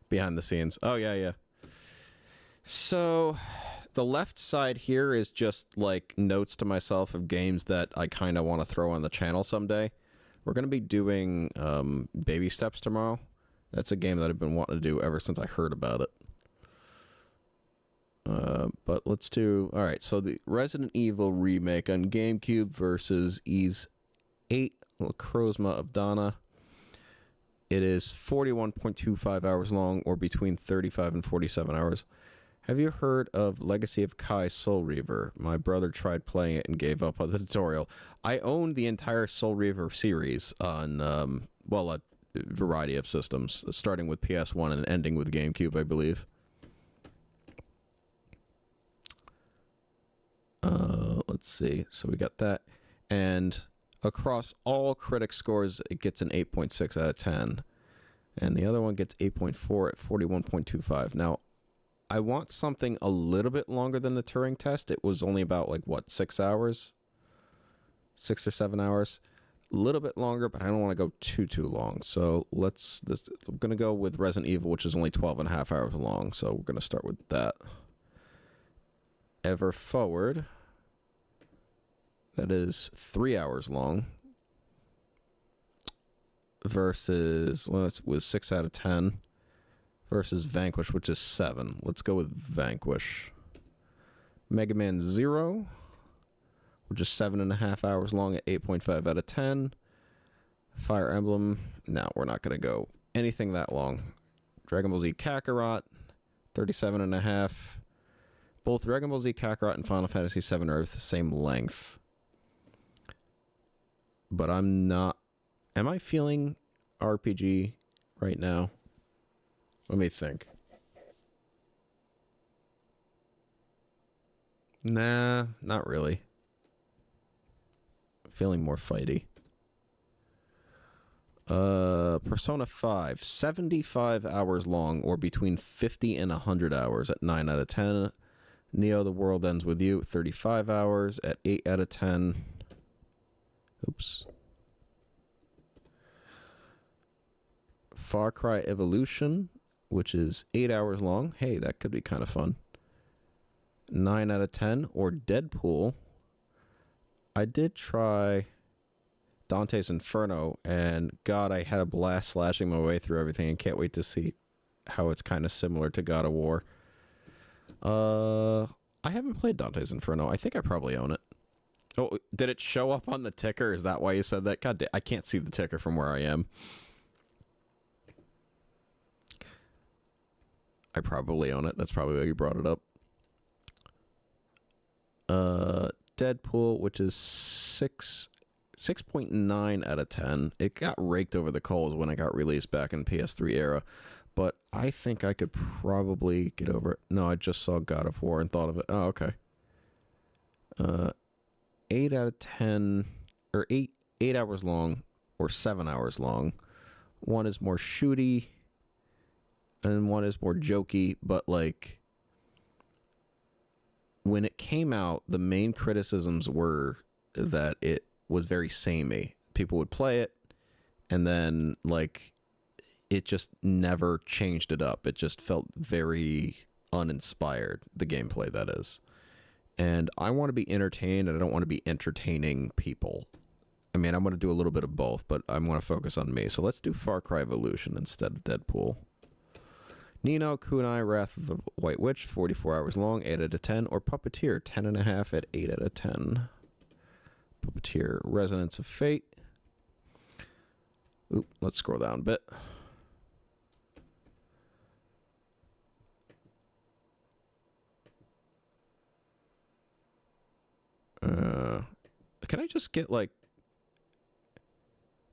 Behind the scenes. Oh, yeah. So, the left side here is just like notes to myself of games that I kind of want to throw on the channel someday. We're going to be doing Baby Steps tomorrow. That's a game that I've been wanting to do ever since I heard about it. But let's do... Alright, so the Resident Evil remake on GameCube versus Ys 8, Lacrozma of Dana. It is 41.25 hours long, or between 35 and 47 hours. Have you heard of Legacy of Kai Soul Reaver? My brother tried playing it and gave up on the tutorial. I own the entire Soul Reaver series on, a variety of systems, starting with PS1 and ending with GameCube, I believe. Let's see. So we got that. And across all critic scores, it gets an 8.6 out of 10. And the other one gets 8.4 at 41.25. Now, I want something a little bit longer than the Turing test. It was only about, 6 hours? 6 or 7 hours. little bit longer, but I don't want to go too long. So I'm going to go with Resident Evil, which is only 12 and a half hours long. So we're going to start with that. Ever Forward, that is 3 hours long, versus, well, it's with 6 out of 10, versus Vanquish, which is 7. Let's go with Vanquish. Mega Man Zero, which is 7.5 hours long at 8.5 out of 10. Fire Emblem, no, we're not going to go anything that long. Dragon Ball Z Kakarot, 37.5. Both Dragon Ball Z Kakarot and Final Fantasy VII are the same length. But I'm not... Am I feeling RPG right now? Let me think. Nah, not really. Feeling more fighty. Persona 5, 75 hours long, or between 50 and 100 hours at 9 out of 10. Neo, The World Ends With You, 35 hours at 8 out of 10. Oops. Far Cry Evolution, which is 8 hours long. Hey, that could be kind of fun. 9 out of 10. Or Deadpool. I did try Dante's Inferno, and God, I had a blast slashing my way through everything, and can't wait to see how it's kind of similar to God of War. I haven't played Dante's Inferno. I think I probably own it. Oh, did it show up on the ticker? Is that why you said that? God, I can't see the ticker from where I am. I probably own it. That's probably why you brought it up. Deadpool, which is 6.9 out of 10. It got raked over the coals when it got released back in PS3 era, but I think I could probably get over it. No, I just saw God of War and thought of it. Oh, okay. 8 out of 10, or 8 hours long, or 7 hours long. One is more shooty, and one is more jokey, but like, when it came out, the main criticisms were that it was very samey. People would play it, and then, like, it just never changed it up. It just felt very uninspired, the gameplay, that is. And I want to be entertained, and I don't want to be entertaining people. I mean, I'm going to do a little bit of both, but I want to focus on me. So let's do Far Cry Evolution instead of Deadpool. Nino Kunai Wrath of the White Witch, 44 hours long, 8 out of 10. Or Puppeteer, 10.5 at 8 out of 10. Puppeteer, Resonance of Fate. Oop, let's scroll down a bit. Can I just get, like...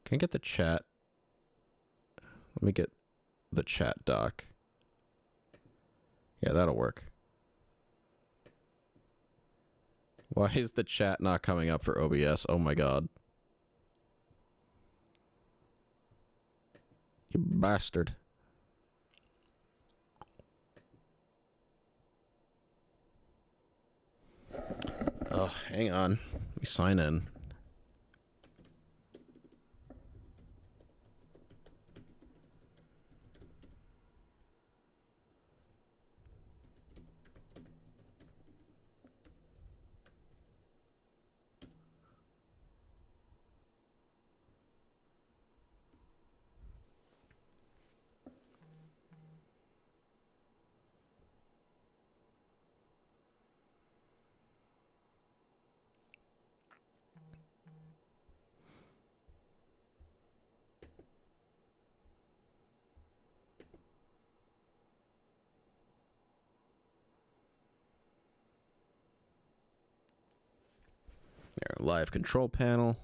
Can I get the chat? Let me get the chat doc. Yeah, that'll work. Why is the chat not coming up for OBS? Oh my god. You bastard. Oh, hang on. Let me sign in. There, live control panel.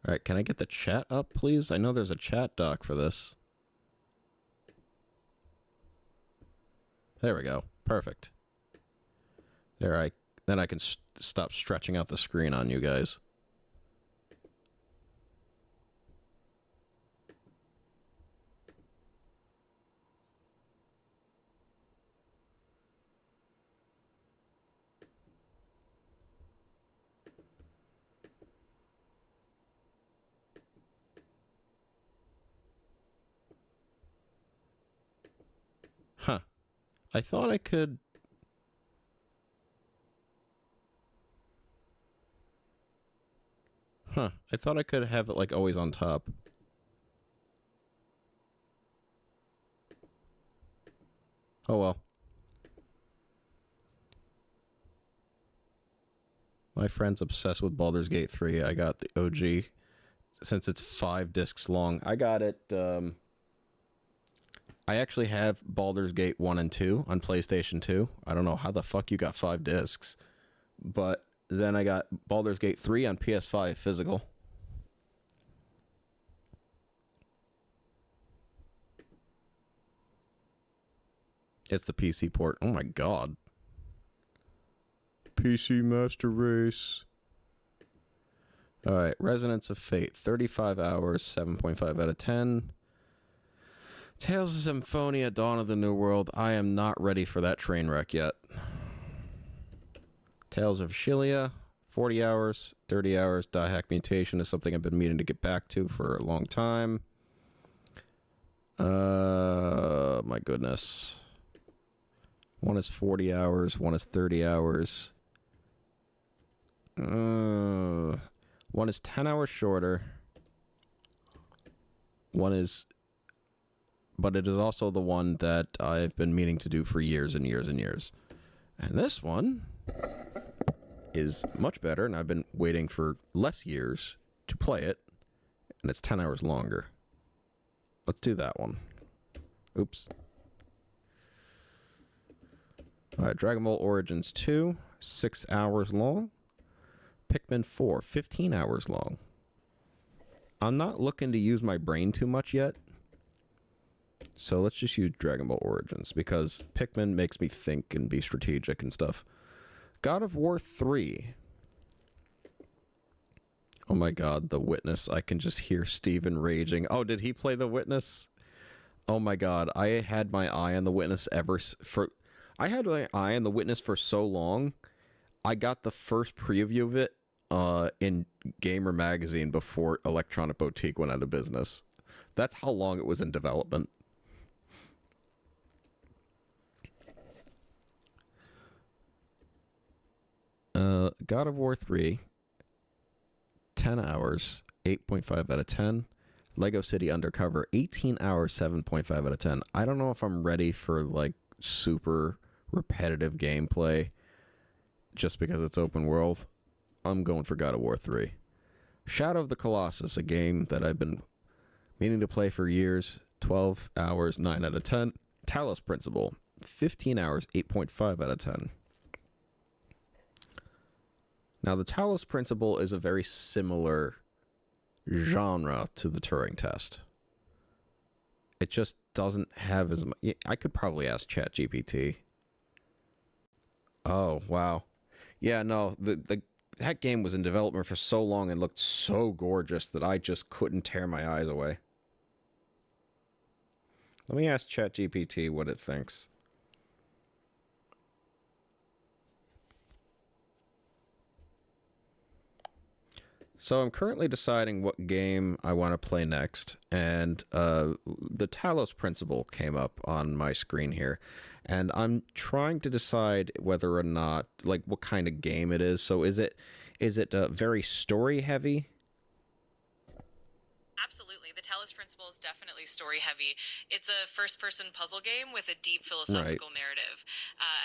All right, can I get the chat up, please? I know there's a chat doc for this. There we go. Perfect. There, then I can stop stretching out the screen on you guys. I thought I could... Huh. I thought I could have it, like, always on top. Oh, well. My friend's obsessed with Baldur's Gate 3. I got the OG. Since it's 5 discs long. I got it, I actually have Baldur's Gate 1 and 2 on PlayStation 2. I don't know how the fuck you got 5 discs. But then I got Baldur's Gate 3 on PS5 physical. It's the PC port. Oh my god. PC Master Race. Alright, Resonance of Fate. 35 hours, 7.5 out of 10. Tales of Symphonia, Dawn of the New World. I am not ready for that train wreck yet. Tales of Shilia. 40 hours, 30 hours. Die Hack Mutation is something I've been meaning to get back to for a long time. My goodness. One is 40 hours, one is 30 hours. One is 10 hours shorter. One is... But it is also the one that I've been meaning to do for years and years and years. And this one is much better, and I've been waiting for less years to play it. And it's 10 hours longer. Let's do that one. Oops. Alright, Dragon Ball Origins 2, 6 hours long. Pikmin 4, 15 hours long. I'm not looking to use my brain too much yet. So let's just use Dragon Ball Origins, because Pikmin makes me think and be strategic and stuff. God of War 3. Oh my god, The Witness. I can just hear Steven raging. Oh, did he play The Witness? Oh my god, I had my eye on The Witness I had my eye on The Witness for so long. I got the first preview of it in Gamer Magazine before Electronic Boutique went out of business. That's how long it was in development. God of War 3, 10 hours, 8.5 out of 10. Lego City Undercover, 18 hours, 7.5 out of 10. I don't know if I'm ready for, like, super repetitive gameplay just because it's open world. I'm going for God of War 3. Shadow of the Colossus, a game that I've been meaning to play for years. 12 hours, 9 out of 10. Talos Principle, 15 hours, 8.5 out of 10. Now, the Talos Principle is a very similar genre to the Turing test. It just doesn't have as much... I could probably ask ChatGPT. Oh, wow. Yeah, no, that game was in development for so long and looked so gorgeous that I just couldn't tear my eyes away. Let me ask ChatGPT what it thinks. So I'm currently deciding what game I want to play next, and the Talos Principle came up on my screen here, and I'm trying to decide whether or not, like, what kind of game it is. So is it very story heavy? Absolutely. The Talos Principle is definitely story heavy. It's a first-person puzzle game with a deep philosophical narrative.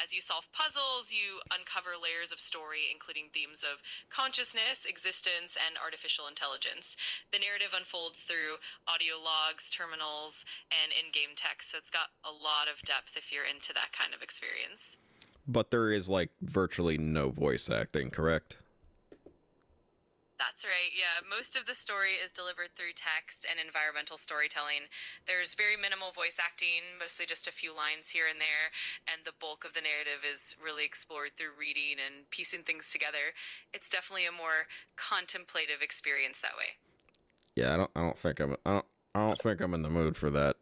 As you solve puzzles, you uncover layers of story, including themes of consciousness, existence, and artificial intelligence. The narrative unfolds through audio logs, terminals, and in-game text, so it's got a lot of depth if you're into that kind of experience. But there is, like, virtually no voice acting, correct? That's right, yeah. Most of the story is delivered through text and environmental storytelling. There's very minimal voice acting, mostly just a few lines here and there, and the bulk of the narrative is really explored through reading and piecing things together. It's definitely a more contemplative experience that way. Yeah, I don't think I'm in the mood for that.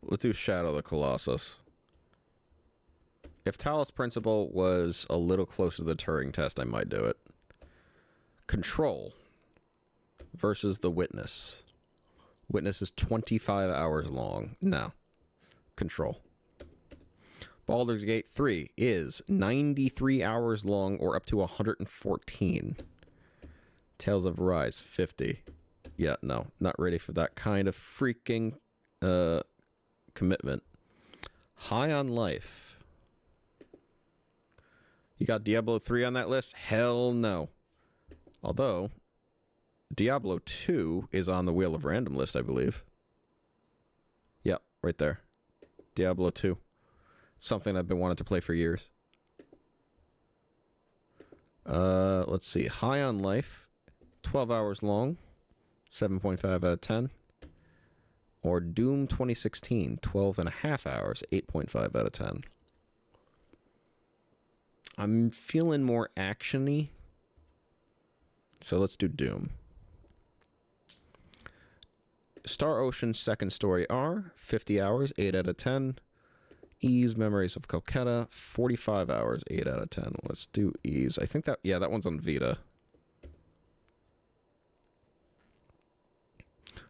Let's do Shadow of the Colossus. If Talos Principle was a little closer to the Turing test, I might do it. Control versus The Witness. Witness is 25 hours long. No. Control. Baldur's Gate 3 is 93 hours long or up to 114. Tales of Arise, 50. Yeah, no, not ready for that kind of freaking commitment. High on Life. You got Diablo 3 on that list? Hell no. Although, Diablo 2 is on the Wheel of Random list, I believe. Yep, right there. Diablo 2. Something I've been wanting to play for years. Let's see. High on Life, 12 hours long, 7.5 out of 10. Or Doom 2016, 12 and a half hours, 8.5 out of 10. I'm feeling more action-y, so let's do Doom. Star Ocean Second Story R, 50 hours, 8 out of 10. Ease Memories of Coquetta, 45 hours, 8 out of 10. Let's do Ease. I think that, yeah, that one's on Vita.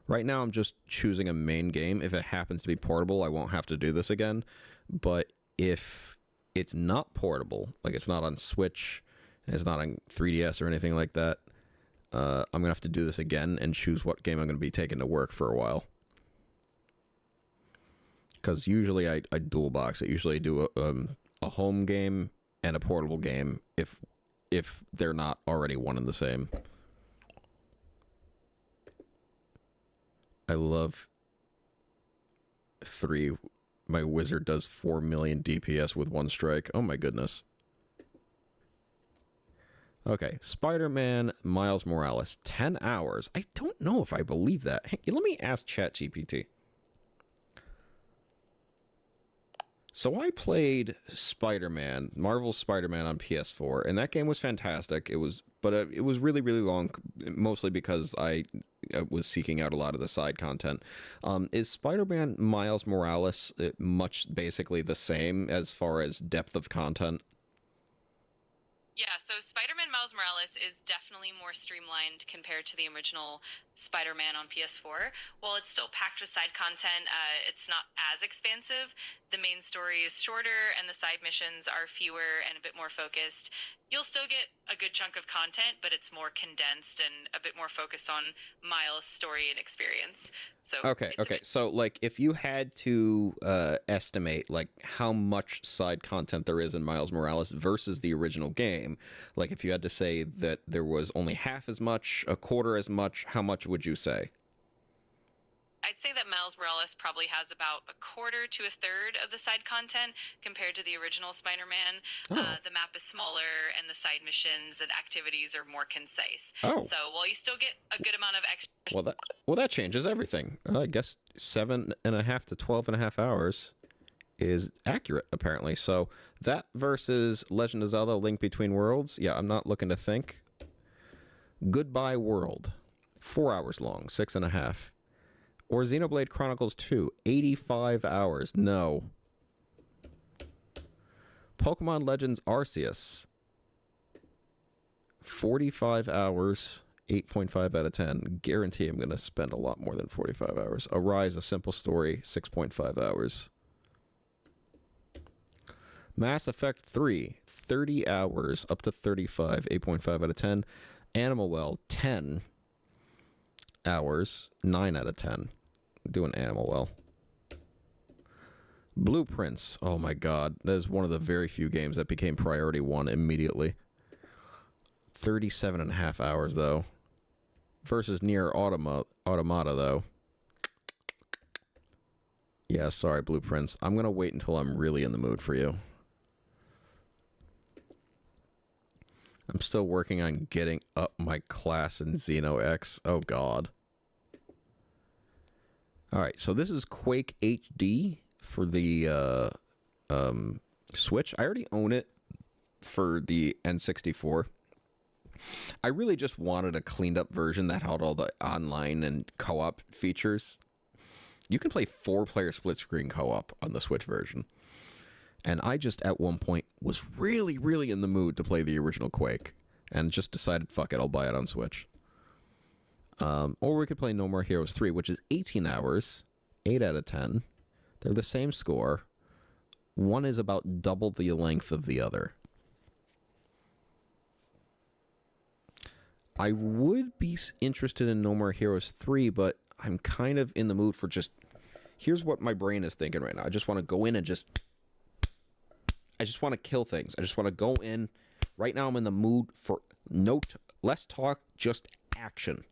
Right now, I'm just choosing a main game. If it happens to be portable, I won't have to do this again. But if it's not portable, like it's not on Switch, and it's not on 3DS or anything like that, I'm going to have to do this again and choose what game I'm going to be taking to work for a while. Because usually I dual box it. Usually I do a home game and a portable game if they're not already one and the same. I love 3. My wizard does 4 million DPS with one strike. Oh my goodness. Okay, Spider-Man Miles Morales, 10 hours. I don't know if I believe that. Hey, let me ask ChatGPT. So I played Spider-Man, Marvel's Spider-Man on PS4, and that game was fantastic. It was really, really long, mostly because I was seeking out a lot of the side content. Is Spider-Man Miles Morales much basically the same as far as depth of content? Yeah, so Spider-Man Miles Morales is definitely more streamlined compared to the original Spider-Man on PS4. While it's still packed with side content, it's not as expansive. The main story is shorter, and the side missions are fewer and a bit more focused. You'll still get a good chunk of content, but it's more condensed and a bit more focused on Miles' story and experience. So okay. So, like, if you had to estimate, like, how much side content there is in Miles Morales versus the original game, like, if you had to say that there was only half as much, a quarter as much, how much would you say? I'd say that Miles Morales probably has about a quarter to a third of the side content compared to the original Spider-Man. Oh. The map is smaller, and the side missions and activities are more concise. Oh. So while you still get a good amount of extra... Well, that changes everything. I guess 7.5 to 12.5 hours is accurate, apparently. So that versus Legend of Zelda: Link Between Worlds, yeah, I'm not looking to think. Goodbye World, 4 hours long, 6.5. Or Xenoblade Chronicles 2, 85 hours. No. Pokemon Legends Arceus, 45 hours, 8.5 out of 10. Guarantee I'm going to spend a lot more than 45 hours. Arise, A Simple Story, 6.5 hours. Mass Effect 3, 30 hours, up to 35, 8.5 out of 10. Animal Well, 10 hours, 9 out of 10. Doing Animal Well. Blueprints. Oh my god. That is one of the very few games that became priority 1 immediately. 37.5 hours, though. Versus Nier Automata, though. Yeah, sorry, Blueprints. I'm going to wait until I'm really in the mood for you. I'm still working on getting up my class in Xeno X. Oh god. Alright, so this is Quake HD for the Switch. I already own it for the N64. I really just wanted a cleaned up version that had all the online and co-op features. You can play 4-player split screen co-op on the Switch version. And I just, at one point, was really, really in the mood to play the original Quake. And just decided, fuck it, I'll buy it on Switch. Or we could play No More Heroes 3, which is 18 hours, 8 out of 10. They're the same score. one is about double the length of the other. I would be interested in No More Heroes 3, but I'm kind of in the mood for just... Here's what my brain is thinking right now. I just want to go in and I just want to kill things. I just want to go in. Right now I'm in the mood for less talk, just action.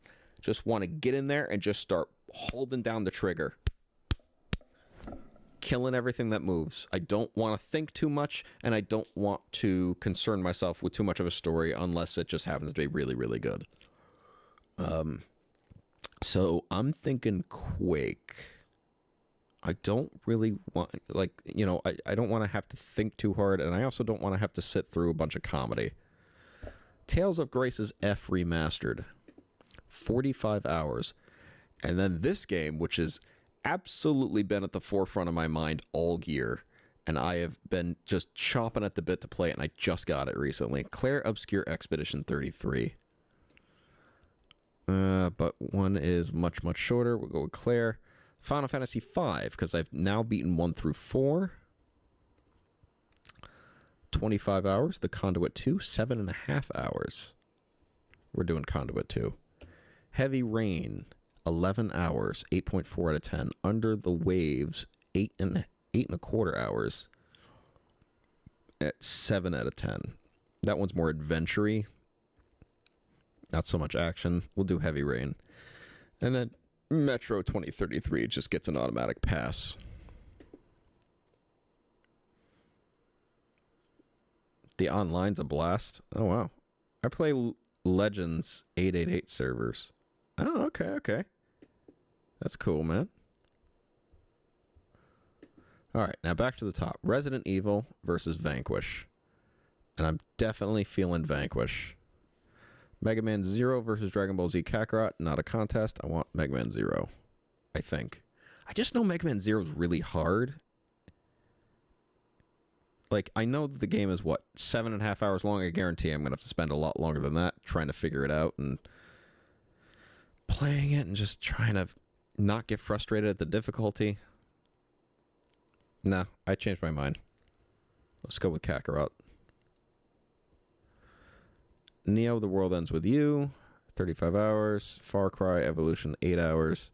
Just want to get in there and just start holding down the trigger. Killing everything that moves. I don't want to think too much, and I don't want to concern myself with too much of a story unless it just happens to be really, really good. So I'm thinking Quake. I don't really want, I don't want to have to think too hard, and I also don't want to have to sit through a bunch of comedy. Tales of Grace's F Remastered. 45 hours. And then this game, which has absolutely been at the forefront of my mind all year, and I have been just chomping at the bit to play it, and I just got it recently. Claire Obscure Expedition 33. But one is much, much shorter. We'll go with Claire. Final Fantasy V, because I've now beaten 1 through 4. 25 hours. The Conduit 2, 7.5 hours. We're doing Conduit 2. Heavy Rain, 11 hours, 8.4 out of 10. Under the Waves, 8.25 hours at 7 out of 10. That one's more adventure-y. Not so much action. We'll do Heavy Rain. And then Metro 2033 just gets an automatic pass. The online's a blast. Oh, wow. I play Legends 888 servers. Oh, okay. That's cool, man. All right, now back to the top. Resident Evil versus Vanquish. And I'm definitely feeling Vanquish. Mega Man Zero versus Dragon Ball Z Kakarot. Not a contest. I want Mega Man Zero, I think. I just know Mega Man Zero is really hard. Like, I know that the game is, 7.5 hours long? I guarantee I'm going to have to spend a lot longer than that trying to figure it out and playing it and just trying to not get frustrated at the difficulty. Nah, I changed my mind. Let's go with Kakarot. Neo, The World Ends With You, 35 hours. Far Cry Evolution, 8 hours.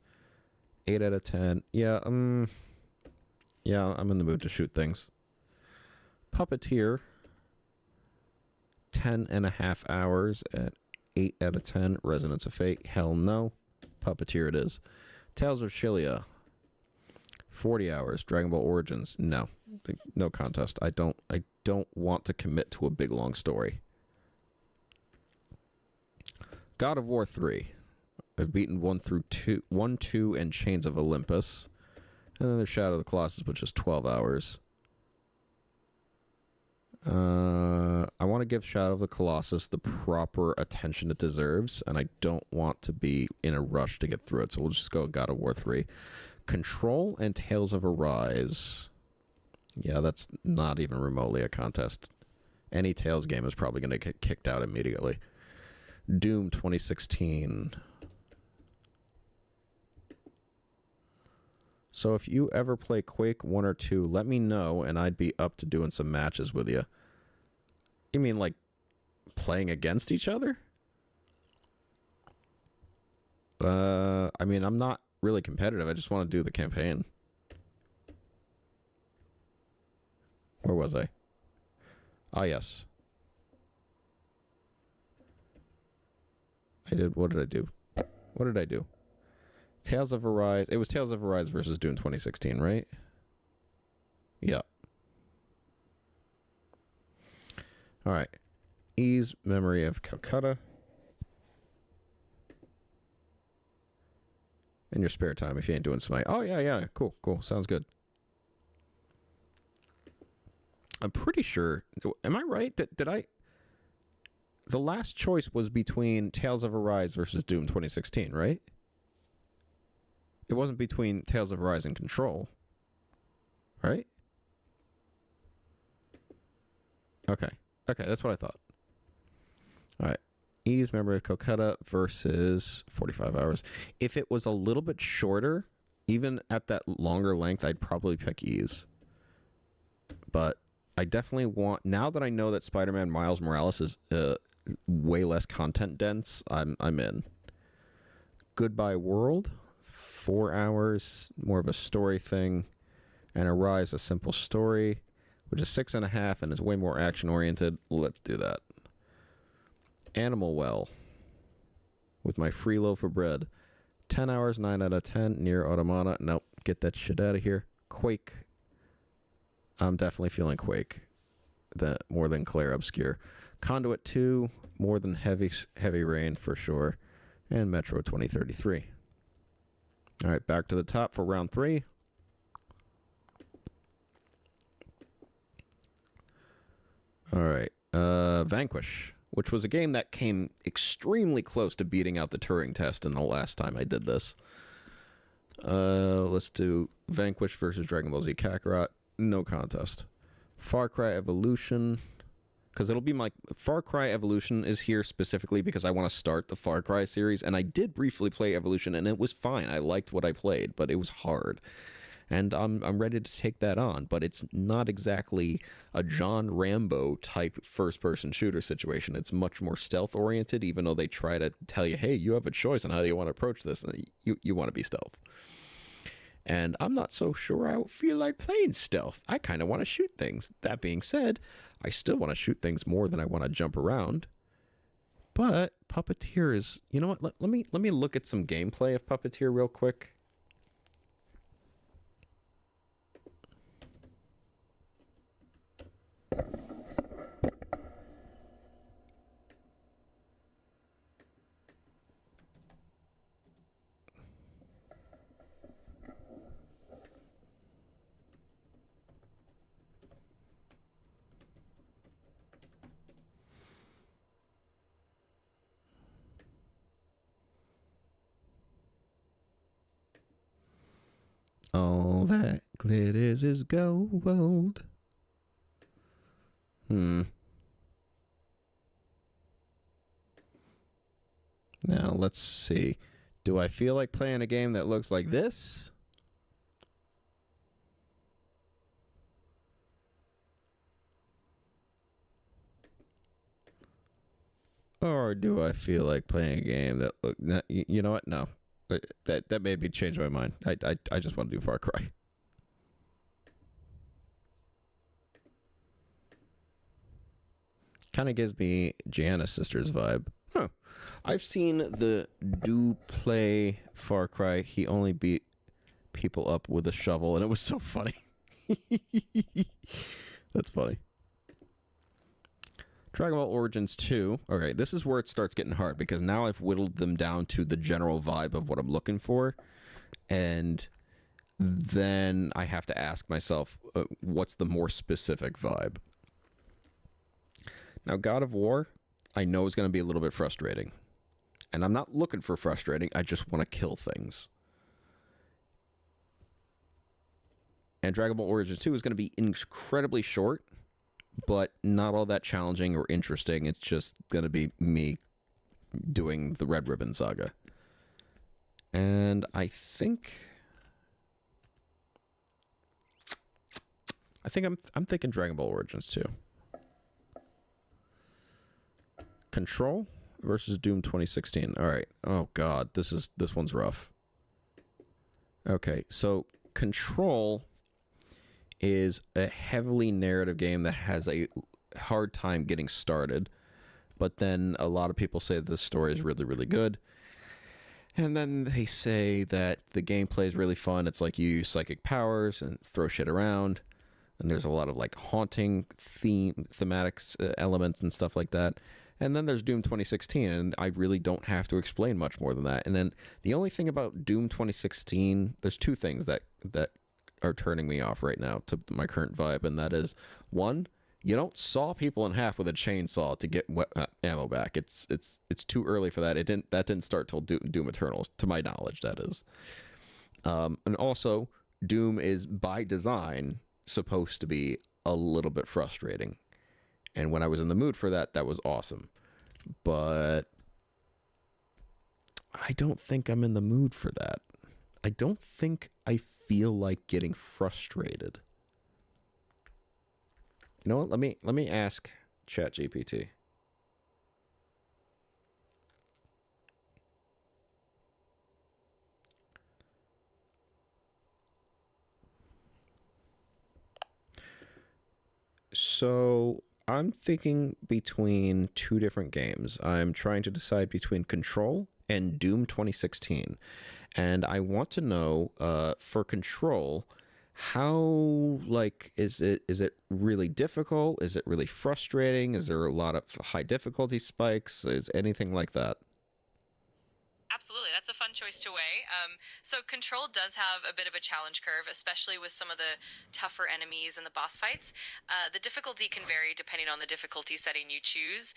8 out of 10. Yeah, I'm in the mood to shoot things. Puppeteer, 10.5 hours at 8 out of 10. Resonance of Fate, hell no. Puppeteer it is. Tales of Shillia, 40 hours. Dragon Ball Origins, no. No contest. I don't want to commit to a big long story. God of War 3. I've beaten 1, 2, and Chains of Olympus. And then there's Shadow of the Colossus, which is 12 hours. I want to give Shadow of the Colossus the proper attention it deserves, and I don't want to be in a rush to get through it, so we'll just go God of War 3. Control and Tales of Arise. Yeah, that's not even remotely a contest. Any Tales game is probably going to get kicked out immediately. Doom 2016. So if you ever play Quake 1 or 2, let me know, and I'd be up to doing some matches with you. You mean like playing against each other? I mean, I'm not really competitive. I just want to do the campaign. Where was I? Ah, yes. What did I do? What did I do? Tales of Arise. It was Tales of Arise versus Doom 2016, right? Yeah. All right. Ease Memory of Calcutta. In your spare time, if you ain't doing Smite. Oh, yeah. Cool. Sounds good. I'm pretty sure. Am I right? Did I... The last choice was between Tales of Arise versus Doom 2016, right? It wasn't between Tales of Arise and Control. Right? Okay, that's what I thought. Alright. Ease Memory of Calcutta versus 45 hours. If it was a little bit shorter, even at that longer length, I'd probably pick Ease. But I definitely want, now that I know that Spider-Man Miles Morales is way less content dense, I'm in. Goodbye World, 4 hours, more of a story thing. And Arise, a simple story, which is 6.5 and is way more action oriented. Let's do that. Animal Well, with my free loaf of bread. 10 hours, 9 out of 10. Near Automata. Nope, get that shit out of here. Quake. I'm definitely feeling Quake. More than Claire Obscure. Conduit 2, more than Heavy Rain for sure. And Metro 2033. All right, back to the top for round 3. All right, Vanquish, which was a game that came extremely close to beating out the Turing test in the last time I did this. Let's do Vanquish versus Dragon Ball Z Kakarot. No contest. Far Cry Evolution, because it'll be my... Far Cry Evolution is here specifically because I want to start the Far Cry series, and I did briefly play Evolution, and it was fine. I liked what I played, but it was hard. And I'm ready to take that on, but it's not exactly a John Rambo type first-person shooter situation. It's much more stealth-oriented, even though they try to tell you, hey, you have a choice on how you want to approach this. You want to be stealth. And I'm not so sure I feel like playing stealth. I kind of want to shoot things. That being said, I still want to shoot things more than I want to jump around. But Puppeteer is... You know what? Let me look at some gameplay of Puppeteer real quick. All that glitters is gold. Now let's see. Do I feel like playing a game that looks like this? Or do I feel like playing a game that look... You know what? No. That made me change my mind. I just want to do Far Cry. Kind of gives me Gianna Sisters vibe. Huh. I've seen the Do play Far Cry. He only beat people up with a shovel, and it was so funny. That's funny. Dragon Ball Origins 2. Okay, this is where it starts getting hard, because now I've whittled them down to the general vibe of what I'm looking for. And then I have to ask myself, what's the more specific vibe? Now, God of War, I know is going to be a little bit frustrating. And I'm not looking for frustrating. I just want to kill things. And Dragon Ball Origins 2 is going to be incredibly short, but not all that challenging or interesting. It's just going to be me doing the Red Ribbon Saga. And I think I'm thinking Dragon Ball Origins 2. Control versus Doom 2016. All right. Oh god, this one's rough. Okay, so Control is a heavily narrative game that has a hard time getting started, but then a lot of people say that the story is really, really good. And then they say that the gameplay is really fun. It's like you use psychic powers and throw shit around. And there's a lot of like haunting thematics elements and stuff like that. And then there's Doom 2016, and I really don't have to explain much more than that. And then the only thing about Doom 2016, there's two things that are turning me off right now to my current vibe, and that is, one, you don't saw people in half with a chainsaw to get ammo back. It's too early for that. That didn't start till Doom Eternal, to my knowledge, that is. And also, Doom is by design supposed to be a little bit frustrating. And when I was in the mood for that, that was awesome. But I don't think I'm in the mood for that. I don't think I feel like getting frustrated. You know what? Let me ask ChatGPT. So I'm thinking between two different games. I'm trying to decide between Control and Doom 2016, and I want to know for Control, how like is it really difficult? Is it really frustrating? Is there a lot of high difficulty spikes? Is anything like that? Absolutely, that's a fun choice to weigh. So Control does have a bit of a challenge curve, especially with some of the tougher enemies and the boss fights. The difficulty can vary depending on the difficulty setting you choose.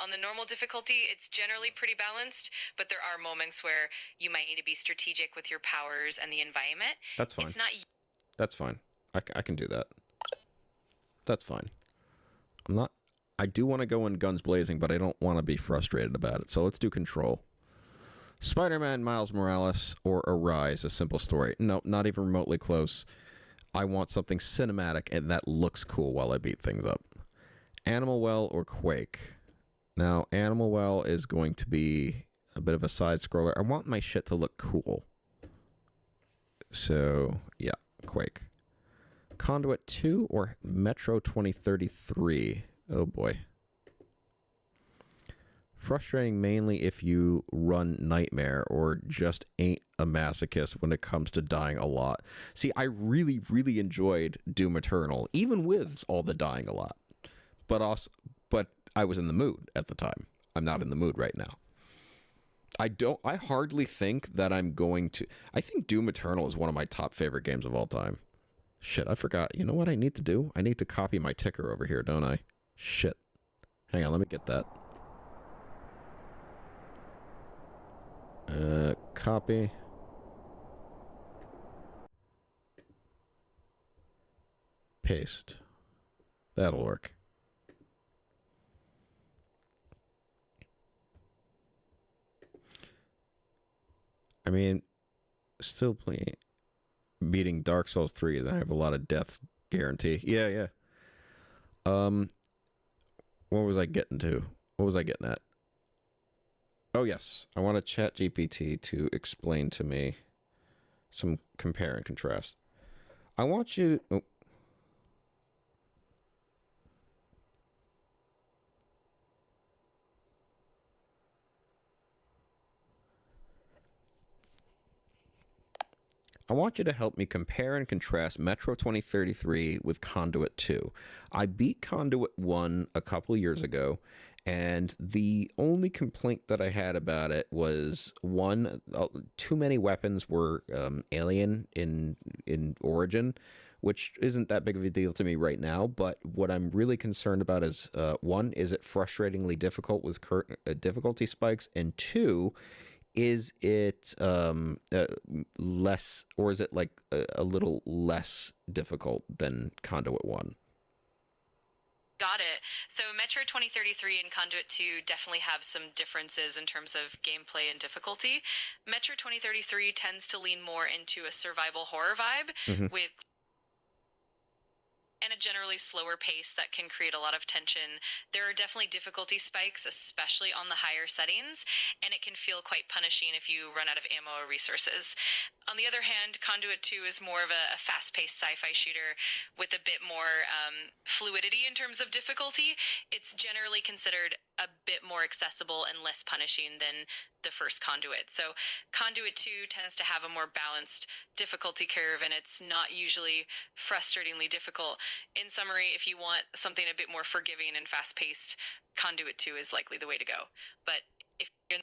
On the normal difficulty, it's generally pretty balanced, but there are moments where you might need to be strategic with your powers and the environment. That's fine. It's not. That's fine. I can do that. That's fine. I'm not. I do want to go in guns blazing, but I don't want to be frustrated about it. So let's do Control. Spider-Man, Miles Morales, or Arise, a simple story. No, not even remotely close. I want something cinematic and that looks cool while I beat things up. Animal Well or Quake. Now, Animal Well is going to be a bit of a side scroller. I want my shit to look cool. So, yeah, Quake. Conduit 2 or Metro 2033. Oh boy. Frustrating mainly if you run Nightmare or just ain't a masochist when it comes to dying a lot. See, I really, really enjoyed Doom Eternal, even with all the dying a lot. But I was in the mood at the time. I'm not in the mood right now. I hardly think that I'm going to... I think Doom Eternal is one of my top favorite games of all time. Shit, I forgot. You know what I need to do? I need to copy my ticker over here, don't I? Shit. Hang on, let me get that. Copy. Paste. That'll work. I mean, still playing, beating Dark Souls 3, then I have a lot of deaths guarantee. Yeah. What was I getting to? What was I getting at? Oh, yes. I want a ChatGPT to explain to me some compare and contrast. I want you... Oh. I want you to help me compare and contrast Metro 2033 with Conduit 2. I beat Conduit 1 a couple years ago, and the only complaint that I had about it was, one, too many weapons were alien in origin, which isn't that big of a deal to me right now, but what I'm really concerned about is, one, is it frustratingly difficult with difficulty spikes, and two, is it less, or is it like a little less difficult than Conduit 1? Got it. So Metro 2033 and Conduit 2 definitely have some differences in terms of gameplay and difficulty. Metro 2033 tends to lean more into a survival horror vibe with and a generally slower pace that can create a lot of tension. There are definitely difficulty spikes, especially on the higher settings, and it can feel quite punishing if you run out of ammo or resources. On the other hand, Conduit 2 is more of a fast-paced sci-fi shooter with a bit more fluidity in terms of difficulty. It's generally considered a bit more accessible and less punishing than the first Conduit. So Conduit 2 tends to have a more balanced difficulty curve, and it's not usually frustratingly difficult. In summary, if you want something a bit more forgiving and fast-paced, Conduit 2 is likely the way to go. But if you're...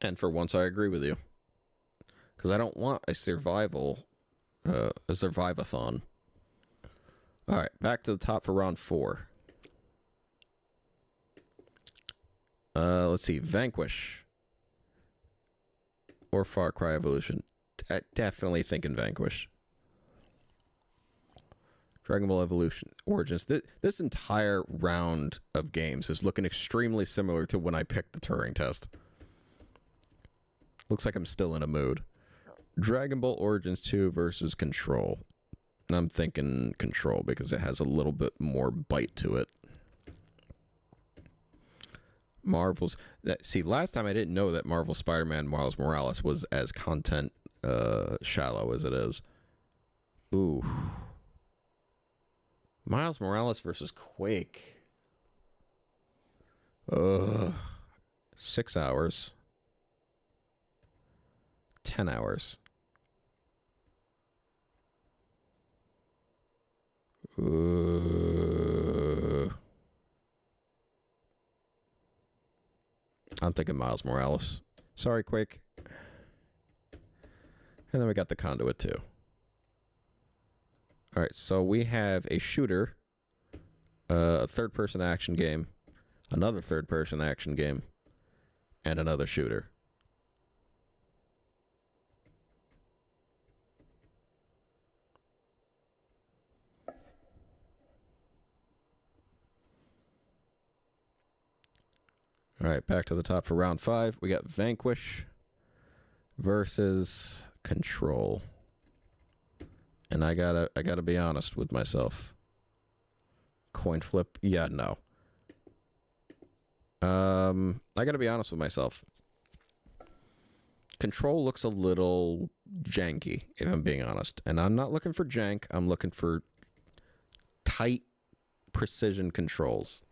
And for once, I agree with you. Because I don't want a survivathon. All right, back to the top for round 4. Let's see, Vanquish or Far Cry Evolution. Definitely thinking Vanquish. Dragon Ball Evolution Origins. This entire round of games is looking extremely similar to when I picked the Turing test. Looks like I'm still in a mood. Dragon Ball Origins 2 versus Control. I'm thinking Control because it has a little bit more bite to it. Marvel's... See, last time I didn't know that Marvel Spider-Man Miles Morales was as content shallow as it is. Ooh. Miles Morales versus Quake. 6 hours. 10 hours. I'm thinking Miles Morales. Sorry, Quake. And then we got the Conduit too. All right, so we have a shooter, a third-person action game, another third-person action game, and another shooter. All right, back to the top for round 5. We got Vanquish versus Control. And I gotta be honest with myself. Coin flip? Yeah, no. I gotta be honest with myself. Control looks a little janky, if I'm being honest. And I'm not looking for jank. I'm looking for tight precision controls.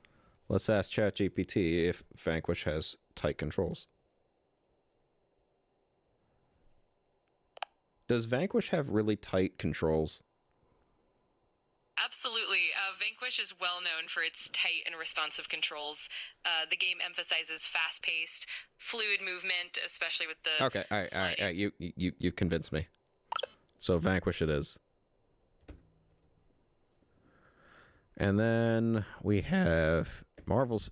Let's ask ChatGPT if Vanquish has tight controls. Does Vanquish have really tight controls? Absolutely. Vanquish is well known for its tight and responsive controls. The game emphasizes fast-paced, fluid movement, especially with the Okay, all right. You convinced me. So Vanquish it is. And then we have Marvel's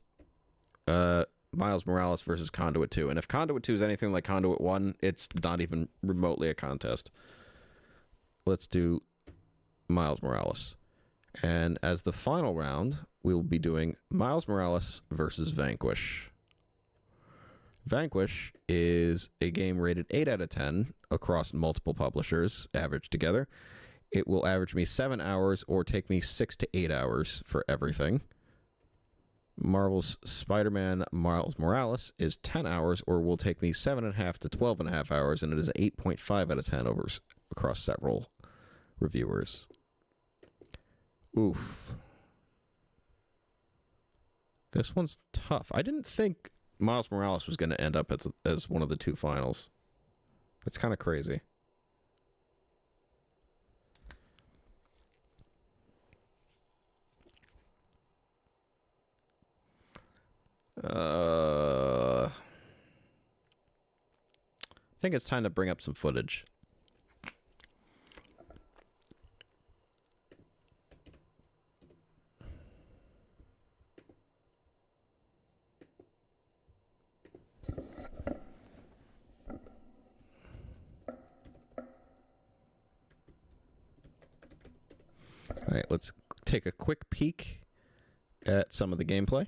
Miles Morales versus Conduit 2. And if Conduit 2 is anything like Conduit 1, it's not even remotely a contest. Let's do Miles Morales. And as the final round, we will be doing Miles Morales versus Vanquish. Vanquish is a game rated 8 out of 10 across multiple publishers, averaged together. It will average me 7 hours or take me 6 to 8 hours for everything. Marvel's Spider-Man Miles Morales is 10 hours or will take me 7.5 to 12.5 hours, and it is 8.5 out of 10 across several reviewers. Oof. This one's tough. I didn't think Miles Morales was going to end up as one of the two finals. It's kind of crazy. I think it's time to bring up some footage. All right, let's take a quick peek at some of the gameplay.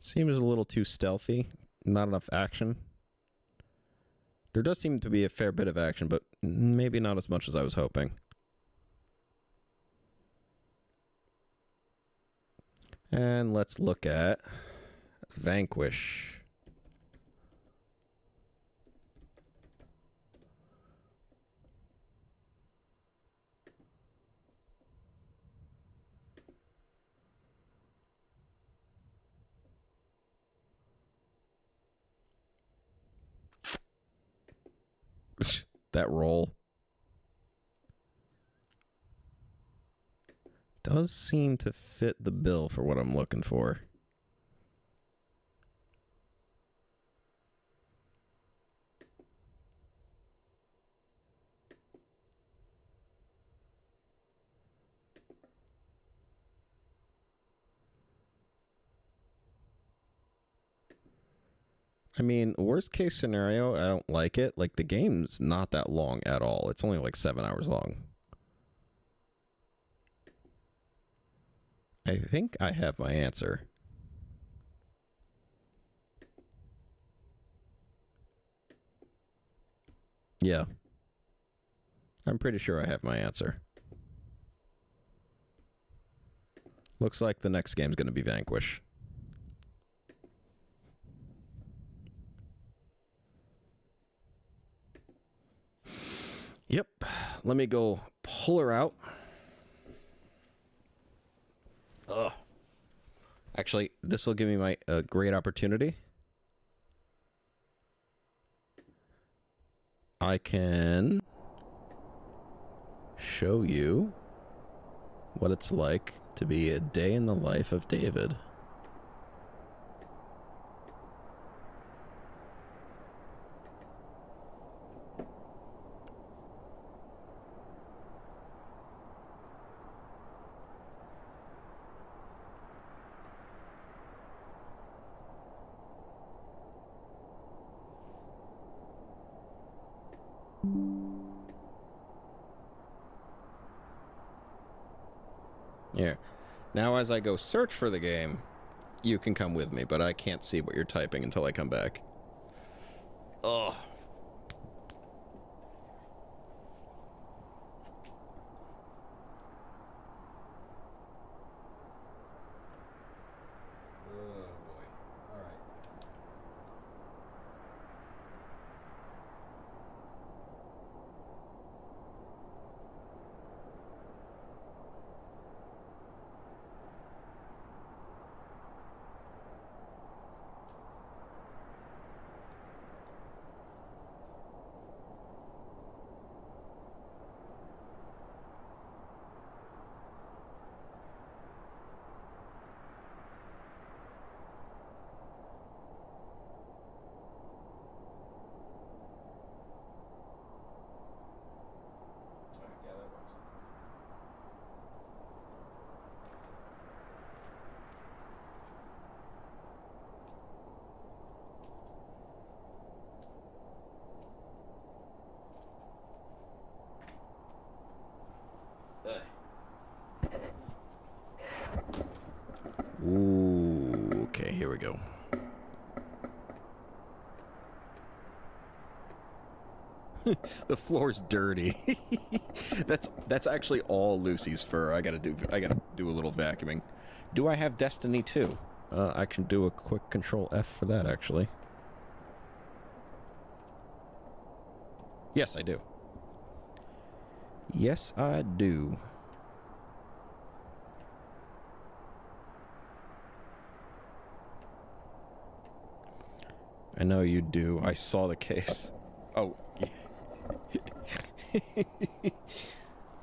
Seems a little too stealthy. Not enough action. There does seem to be a fair bit of action, but maybe not as much as I was hoping. And let's look at Vanquish. That roll does seem to fit the bill for what I'm looking for. I mean, worst case scenario, I don't like it. Like, the game's not that long at all. It's only like 7 hours long. I think I have my answer. Yeah. I'm pretty sure I have my answer. Looks like the next game's going to be Vanquish. Yep. Let me go pull her out. Ugh. Actually, this will give me my great opportunity. I can show you what it's like to be a day in the life of David. Here. Now as I go search for the game, you can come with me, but I can't see what you're typing until I come back. Ugh. Ooh, okay, here we go. The floor's dirty. That's actually all Lucy's fur. I gotta do a little vacuuming. Do I have Destiny 2? I can do a quick Control F for that, actually. Yes, I do. Yes, I do. I know you do. I saw the case. Oh.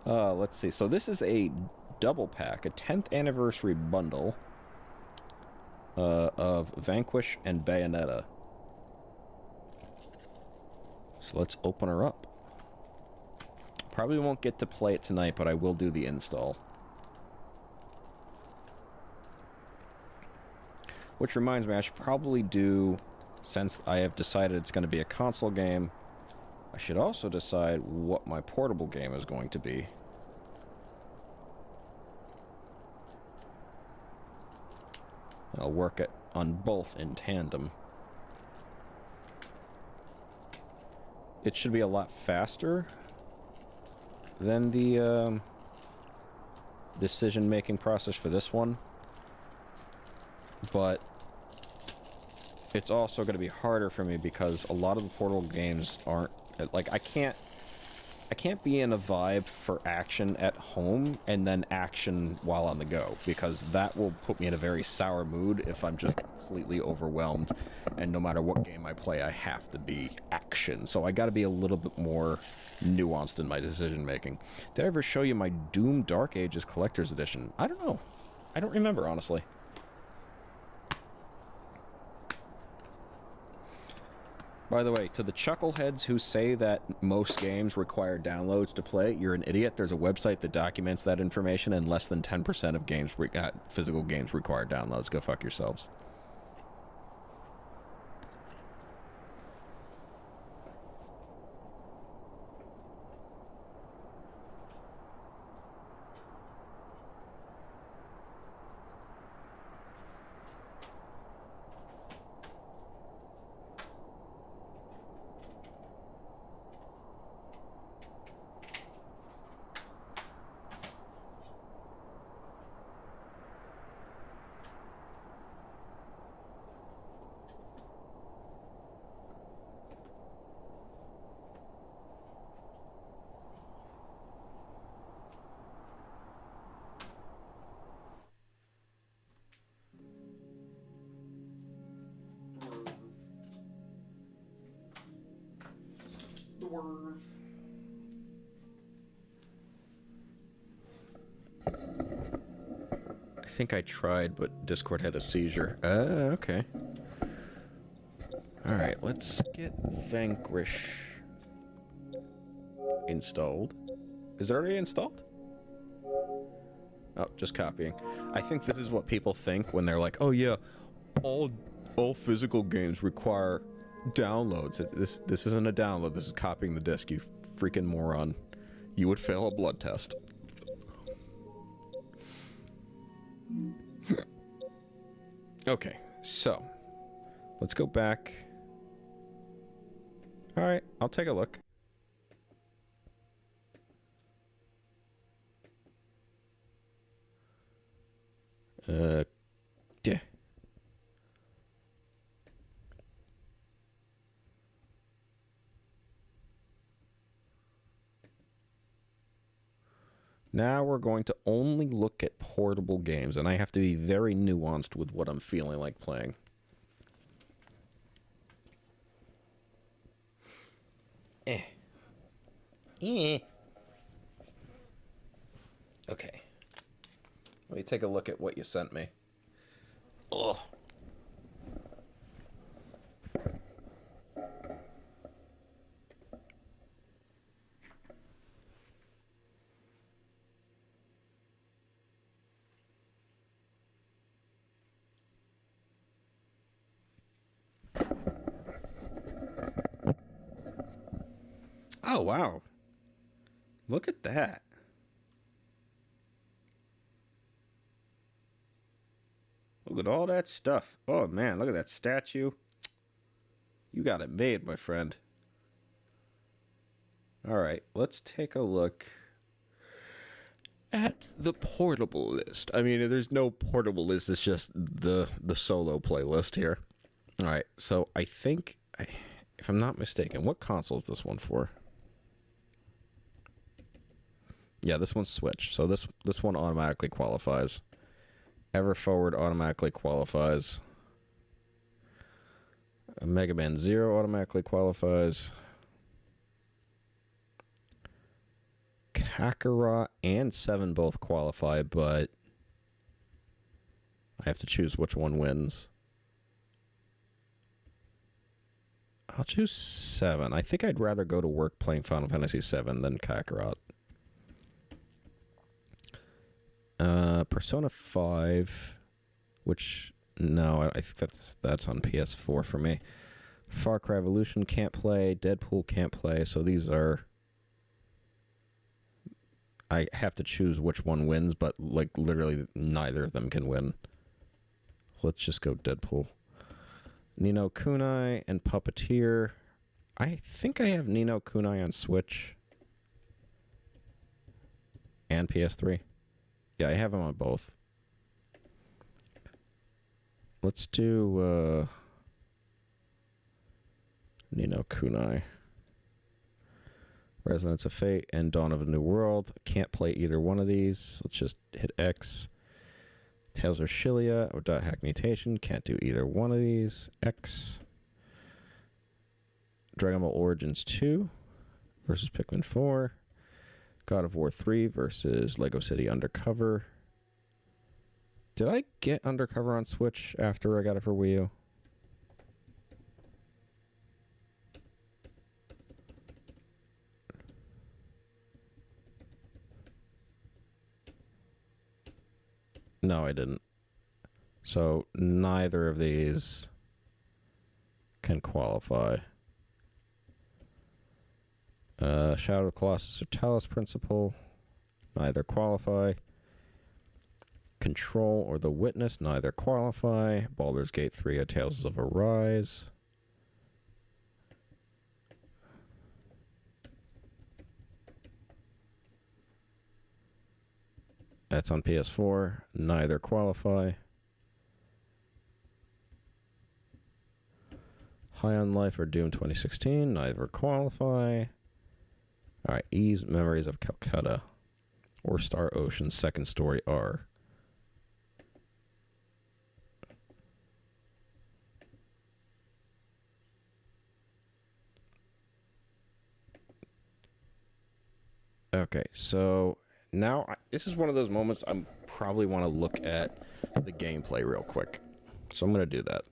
Let's see. So this is a double pack, a 10th anniversary bundle of Vanquish and Bayonetta. So let's open her up. Probably won't get to play it tonight, but I will do the install. Which reminds me, I should probably do, since I have decided it's going to be a console game, I should also decide what my portable game is going to be. I'll work it on both in tandem. It should be a lot faster than the decision-making process for this one, but it's also going to be harder for me because a lot of the portable games aren't, like, I can't be in a vibe for action at home and then action while on the go, because that will put me in a very sour mood if I'm just completely overwhelmed, and no matter what game I play, I have to be action. So I got to be a little bit more nuanced in my decision making. Did I ever show you my Doom Dark Ages Collector's Edition? I don't know. I don't remember, honestly. By the way, to the chuckleheads who say that most games require downloads to play, you're an idiot. There's a website that documents that information, and less than 10% of games, physical games, require downloads. Go fuck yourselves. Swerve. I think I tried, but Discord had a seizure. Okay. Alright, let's get Vanquish installed. Is it already installed? Oh, just copying. I think this is what people think when they're like, oh yeah, all physical games require downloads. This isn't a download, this is copying the disk, you freaking moron. You would fail a blood test. Okay, so let's go back. Alright, I'll take a look. Yeah. Now we're going to only look at portable games, and I have to be very nuanced with what I'm feeling like playing. Okay. Let me take a look at what you sent me. Ugh. Oh, wow. Look at that. Look at all that stuff. Oh, man, look at that statue. You got it made, my friend. All right, let's take a look at the portable list. I mean, there's no portable list. It's just the solo playlist here. All right, so I think, if I'm not mistaken, what console is this one for? Yeah, this one's Switch. So this one automatically qualifies. EverForward automatically qualifies. Mega Man Zero automatically qualifies. Kakarot and 7 both qualify, but I have to choose which one wins. I'll choose 7. I think I'd rather go to work playing Final Fantasy 7 than Kakarot. Persona 5, which, no, I think that's on PS4 for me. Far Cry Evolution can't play. Deadpool can't play. So these are... I have to choose which one wins, but, like, literally neither of them can win. Let's just go Deadpool. Ni no Kunai and Puppeteer. I think I have Ni no Kunai on Switch. And PS3. Yeah, I have them on both. Let's do Ni no Kunai. Resonance of Fate and Dawn of a New World. Can't play either one of these. Let's just hit X. Tales of Shilia or Dot Hack Mutation. Can't do either one of these. X. Dragon Ball Origins 2 versus Pikmin 4. God of War 3 versus Lego City Undercover. Did I get Undercover on Switch after I got it for Wii U? No, I didn't. So neither of these can qualify. Shadow of the Colossus or Talos Principle, neither qualify. Control or The Witness, neither qualify. Baldur's Gate 3 or Tales of Arise. That's on PS4, neither qualify. High on Life or Doom 2016, neither qualify. Alright, Ease Memories of Calcutta or Star Ocean Second Story R. Okay, so now this is one of those moments I probably want to look at the gameplay real quick. So I'm going to do that.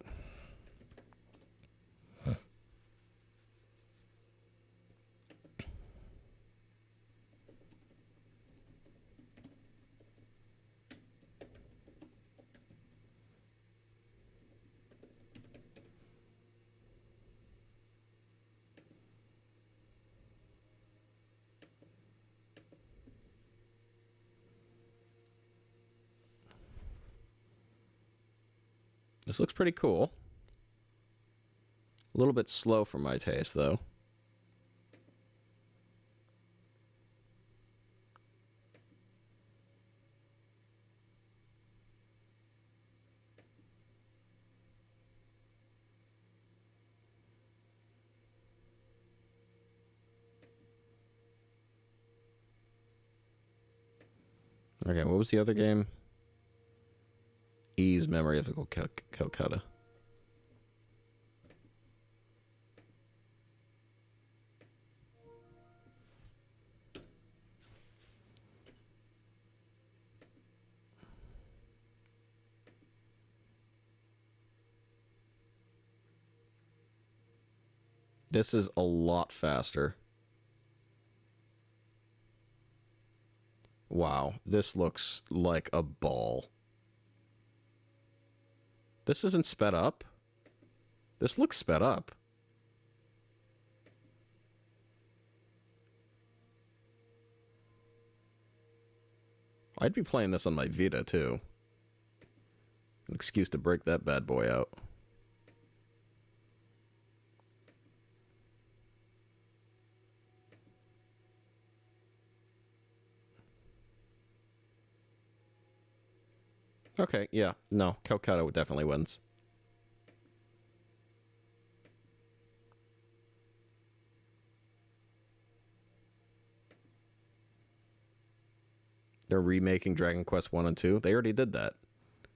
This looks pretty cool. A little bit slow for my taste, though. Okay, what was the other game? Ease Memory of Calcutta. This is a lot faster. Wow, this looks like a ball. This isn't sped up. This looks sped up. I'd be playing this on my Vita, too. An excuse to break that bad boy out. Okay, yeah. No, Calcutta definitely wins. They're remaking Dragon Quest 1 and 2. They already did that.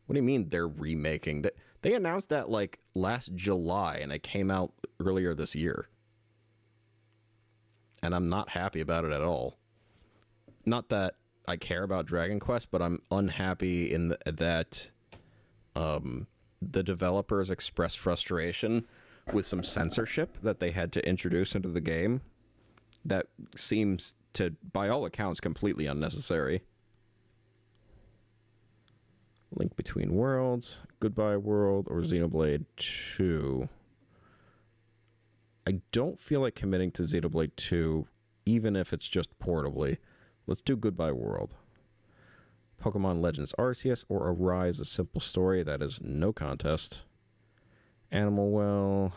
What do you mean they're remaking? They announced that like last July and it came out earlier this year. And I'm not happy about it at all. Not that I care about Dragon Quest, but I'm unhappy in that the developers expressed frustration with some censorship that they had to introduce into the game. That seems to, by all accounts, completely unnecessary. Link Between Worlds, Goodbye World, or Xenoblade 2. I don't feel like committing to Xenoblade 2, even if it's just portably. Let's do Goodbye World. Pokemon Legends Arceus or Arise, a simple story. That is no contest. Animal Well.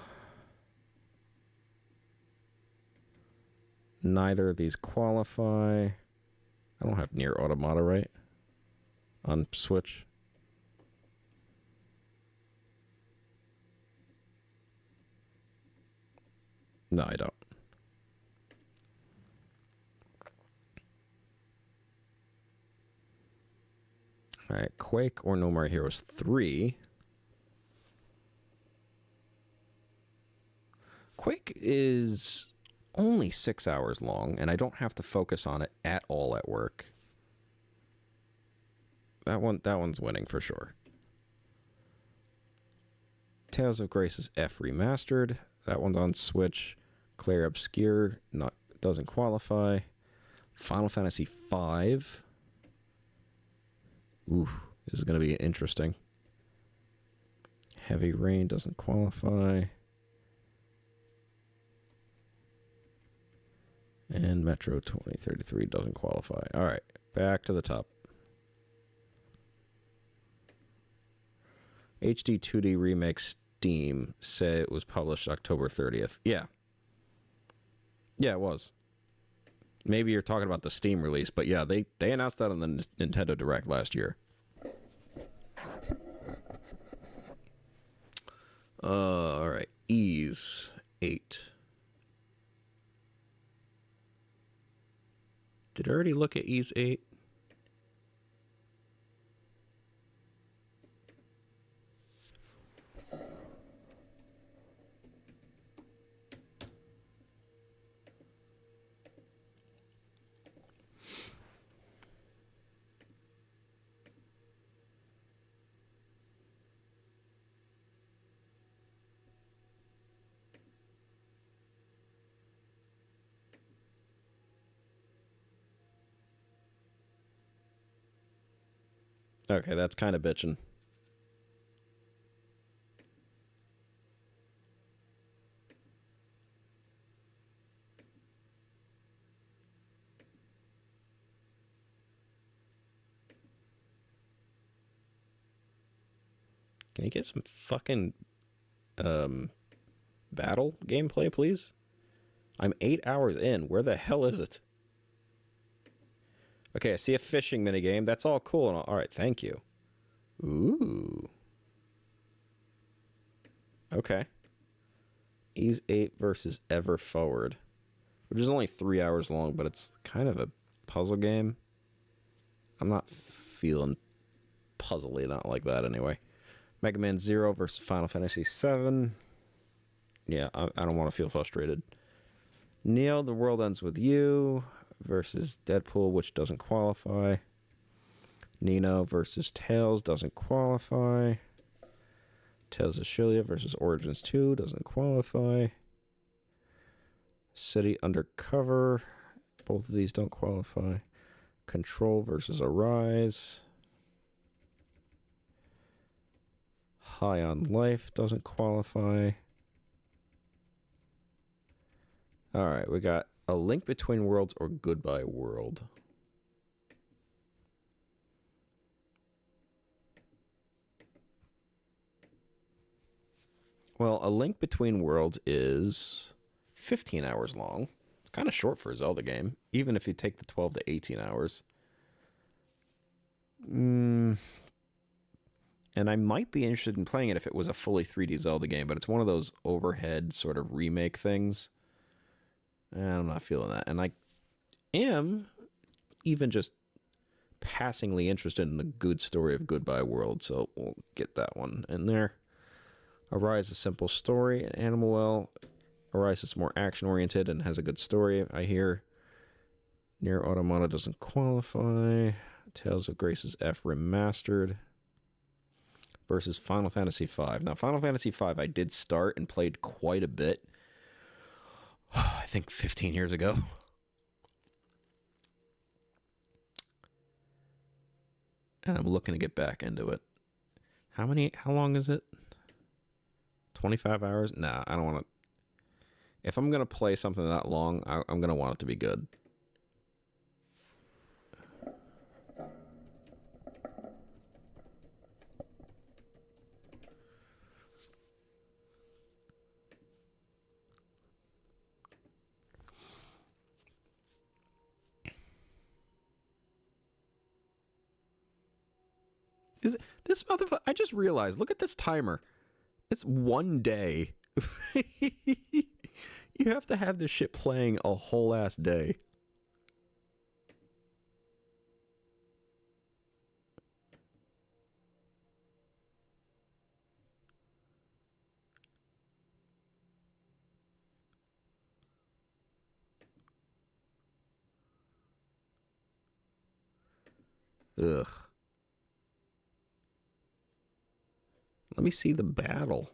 Neither of these qualify. I don't have Nier Automata, right? On Switch. No, I don't. All right, Quake or No More Heroes 3. Quake is only 6 hours long, and I don't have to focus on it at all at work. That one's winning for sure. Tales of Grace's F Remastered. That one's on Switch. Claire Obscure doesn't qualify. Final Fantasy V. Ooh, this is going to be interesting. Heavy Rain doesn't qualify. And Metro 2033 doesn't qualify. All right, back to the top. HD 2D Remake Steam said it was published October 30th. Yeah. Yeah, it was. Maybe you're talking about the Steam release, but yeah, they announced that on the Nintendo Direct last year. All right. Ease 8. Did I already look at Ease 8? Okay, that's kind of bitching. Can you get some fucking battle gameplay, please? I'm 8 hours in. Where the hell is it? Okay, I see a fishing minigame. That's all cool and all. All right, thank you. Ooh. Okay. Ease 8 versus Ever Forward. Which is only 3 hours long, but it's kind of a puzzle game. I'm not feeling puzzly, not like that anyway. Mega Man Zero versus Final Fantasy VII. Yeah, I don't want to feel frustrated. Neo, The World Ends With You versus Deadpool, which doesn't qualify. Nino versus Tails doesn't qualify. Tales of Shilia versus Origins 2 doesn't qualify. City Undercover. Both of these don't qualify. Control versus Arise. High on Life doesn't qualify. Alright, we got A Link Between Worlds or Goodbye World. Well, A Link Between Worlds is 15 hours long. It's kind of short for a Zelda game, even if you take the 12 to 18 hours. And I might be interested in playing it if it was a fully 3D Zelda game, but it's one of those overhead sort of remake things. And I'm not feeling that. And I am even just passingly interested in the good story of Goodbye World, so we'll get that one in there. Arise, a simple story. And Animal Well, Arise is more action-oriented and has a good story, I hear. Nier Automata doesn't qualify. Tales of Grace's F Remastered versus Final Fantasy V. Now, Final Fantasy V I did start and played quite a bit. I think 15 years ago. And I'm looking to get back into it. How long is it? 25 hours? Nah, I don't want to. If I'm going to play something that long, I'm going to want it to be good. This motherfucker, I just realized, look at this timer. It's 1 day. You have to have this shit playing a whole ass day. Ugh. Let me see the battle.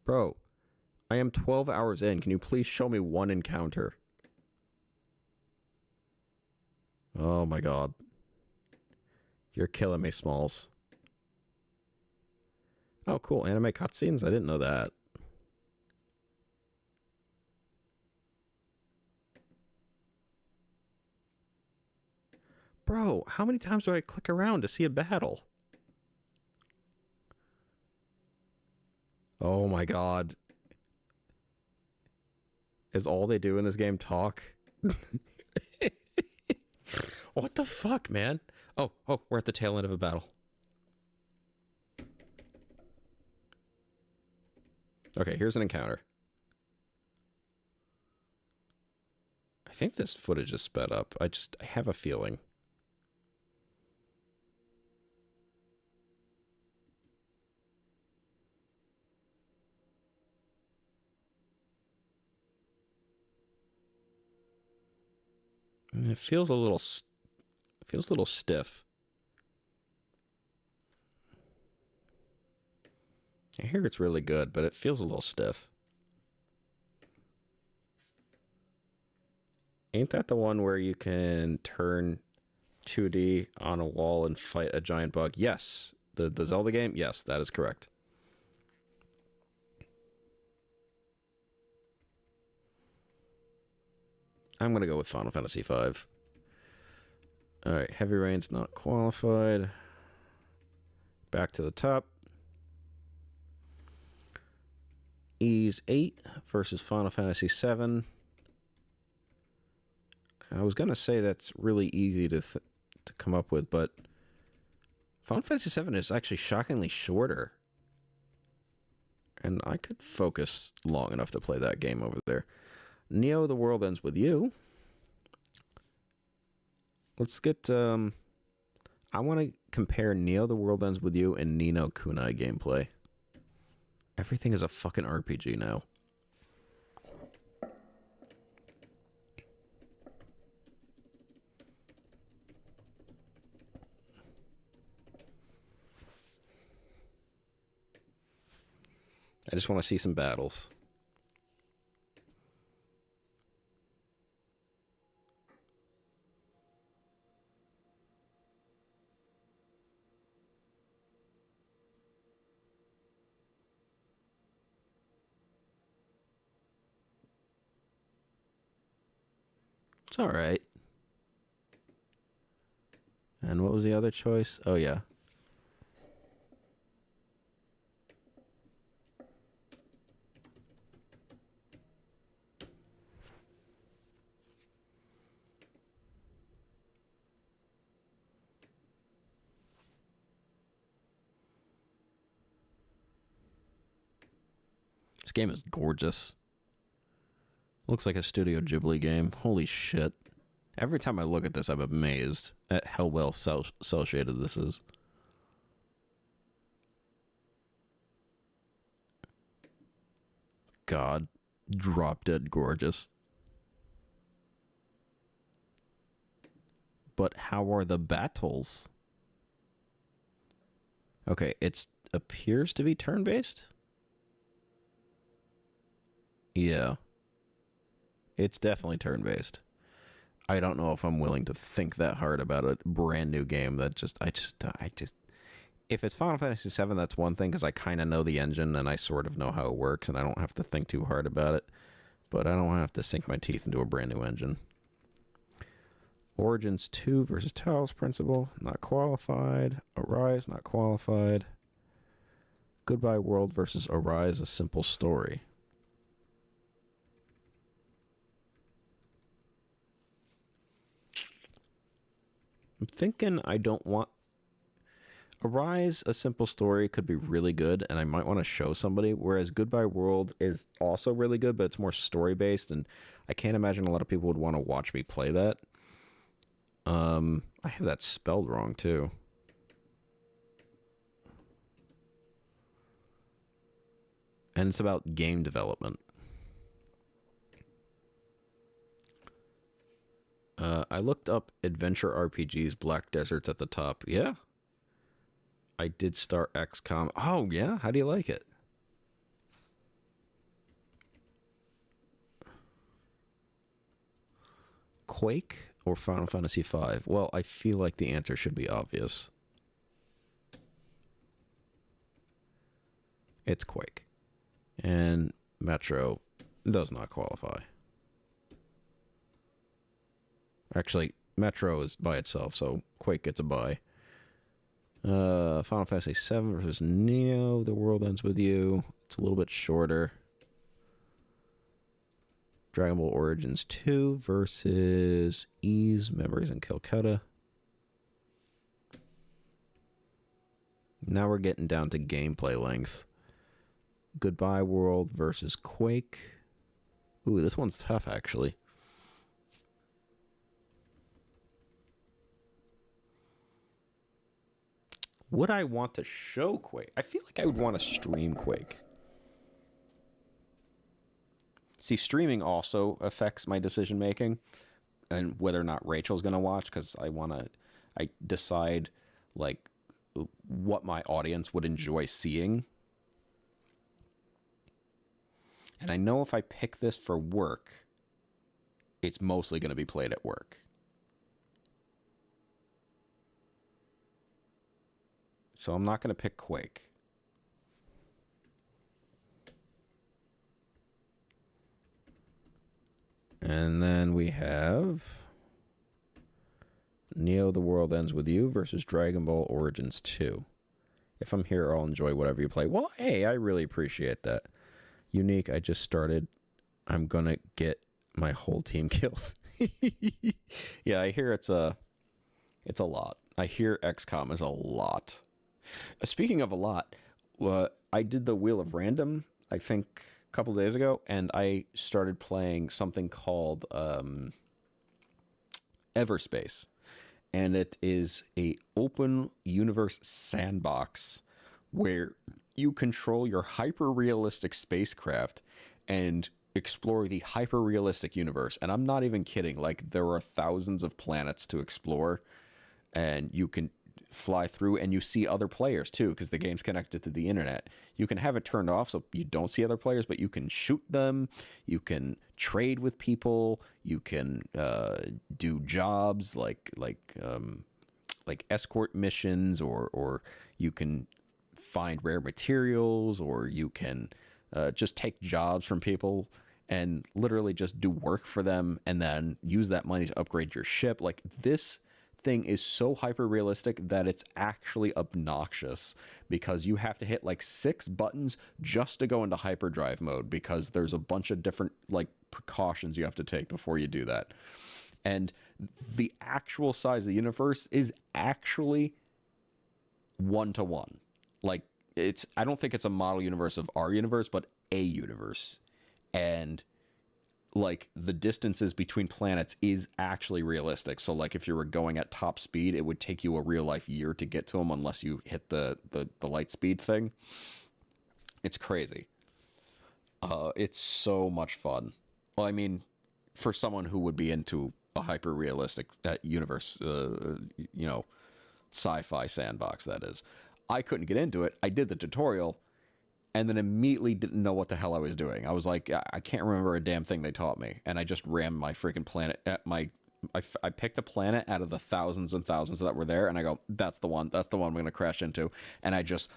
Bro, I am 12 hours in. Can you please show me one encounter? Oh my god. You're killing me, Smalls. Oh, cool. Anime cutscenes? I didn't know that. Bro, how many times do I click around to see a battle? Oh my god. Is all they do in this game talk? What the fuck, man? Oh, we're at the tail end of a battle. Okay, here's an encounter. I think this footage is sped up. I have a feeling. It feels a little stiff. I hear it's really good, but it feels a little stiff. Ain't that the one where you can turn 2D on a wall and fight a giant bug? Yes. The Zelda game? Yes, that is correct. I'm going to go with Final Fantasy V. Alright, Heavy Rain's not qualified. Back to the top. Ys 8 versus Final Fantasy 7. I was going to say that's really easy to come up with, but Final Fantasy 7 is actually shockingly shorter. And I could focus long enough to play that game over there. Neo, The World Ends With You. Let's get... I want to compare Neo, The World Ends With You and Ni no Kunai gameplay. Everything is a fucking RPG now. I just want to see some battles. It's alright. And what was the other choice? Oh, yeah. This game is gorgeous. Looks like a Studio Ghibli game. Holy shit. Every time I look at this, I'm amazed at how well cel-shaded this is. God. Drop dead gorgeous. But how are the battles? Okay, it appears to be turn-based? Yeah. It's definitely turn-based. I don't know if I'm willing to think that hard about a brand new game that I just if it's Final Fantasy VII, that's one thing, because I kind of know the engine and I sort of know how it works and I don't have to think too hard about it. But I don't have to sink my teeth into a brand new engine. Origins 2 versus Talos Principle, not qualified. Arise, not qualified. Goodbye World versus Arise, A Simple Story. I'm thinking I don't want... Arise, A Simple Story could be really good, and I might want to show somebody, whereas Goodbye World is also really good, but it's more story-based, and I can't imagine a lot of people would want to watch me play that. I have that spelled wrong, too. And it's about game development. I looked up Adventure RPGs, Black Desert's at the top. Yeah. I did start XCOM. Oh, yeah? How do you like it? Quake or Final Fantasy V? Well, I feel like the answer should be obvious. It's Quake. And Metro does not qualify. Actually, Metro is by itself, so Quake gets a bye. Final Fantasy VII versus Neo, The World Ends With You. It's a little bit shorter. Dragon Ball Origins 2 versus Ys, Memories in Calcutta. Now we're getting down to gameplay length. Goodbye World versus Quake. Ooh, this one's tough, actually. Would I want to show Quake? I feel like I would want to stream Quake. See, streaming also affects my decision making and whether or not Rachel's going to watch, because I decide like what my audience would enjoy seeing. And I know if I pick this for work, it's mostly going to be played at work. So I'm not going to pick Quake. And then we have Neo: The World Ends With You versus Dragon Ball Origins 2. If I'm here, I'll enjoy whatever you play. Well, hey, I really appreciate that. Unique, I just started. I'm going to get my whole team kills. Yeah, I hear it's a lot. I hear XCOM is a lot. Speaking of a lot, I did the Wheel of Random, I think, a couple days ago, and I started playing something called Everspace. And it is a open universe sandbox where you control your hyper-realistic spacecraft and explore the hyper-realistic universe. And I'm not even kidding. Like, there are thousands of planets to explore, and you can fly through, and you see other players too, because the game's connected to the internet. You can have it turned off so you don't see other players, but you can shoot them, you can trade with people, you can do jobs like escort missions, or you can find rare materials, or you can just take jobs from people and literally just do work for them and then use that money to upgrade your ship. Like, this thing is so hyper realistic that it's actually obnoxious, because you have to hit like 6 buttons just to go into hyperdrive mode, because there's a bunch of different like precautions you have to take before you do that. And the actual size of the universe is actually 1-to-1. Like, I don't think it's a model universe of our universe, but a universe. And like, the distances between planets is actually realistic. So like, if you were going at top speed, it would take you a real life year to get to them unless you hit the light speed thing. It's crazy. It's so much fun. Well, I mean, for someone who would be into a hyper realistic universe, sci-fi sandbox, that is. I couldn't get into it. I did the tutorial and then immediately didn't know what the hell I was doing. I was like, I can't remember a damn thing they taught me. And I just rammed my freaking planet at I picked a planet out of the thousands and thousands that were there, and I go, that's the one I'm going to crash into. And I just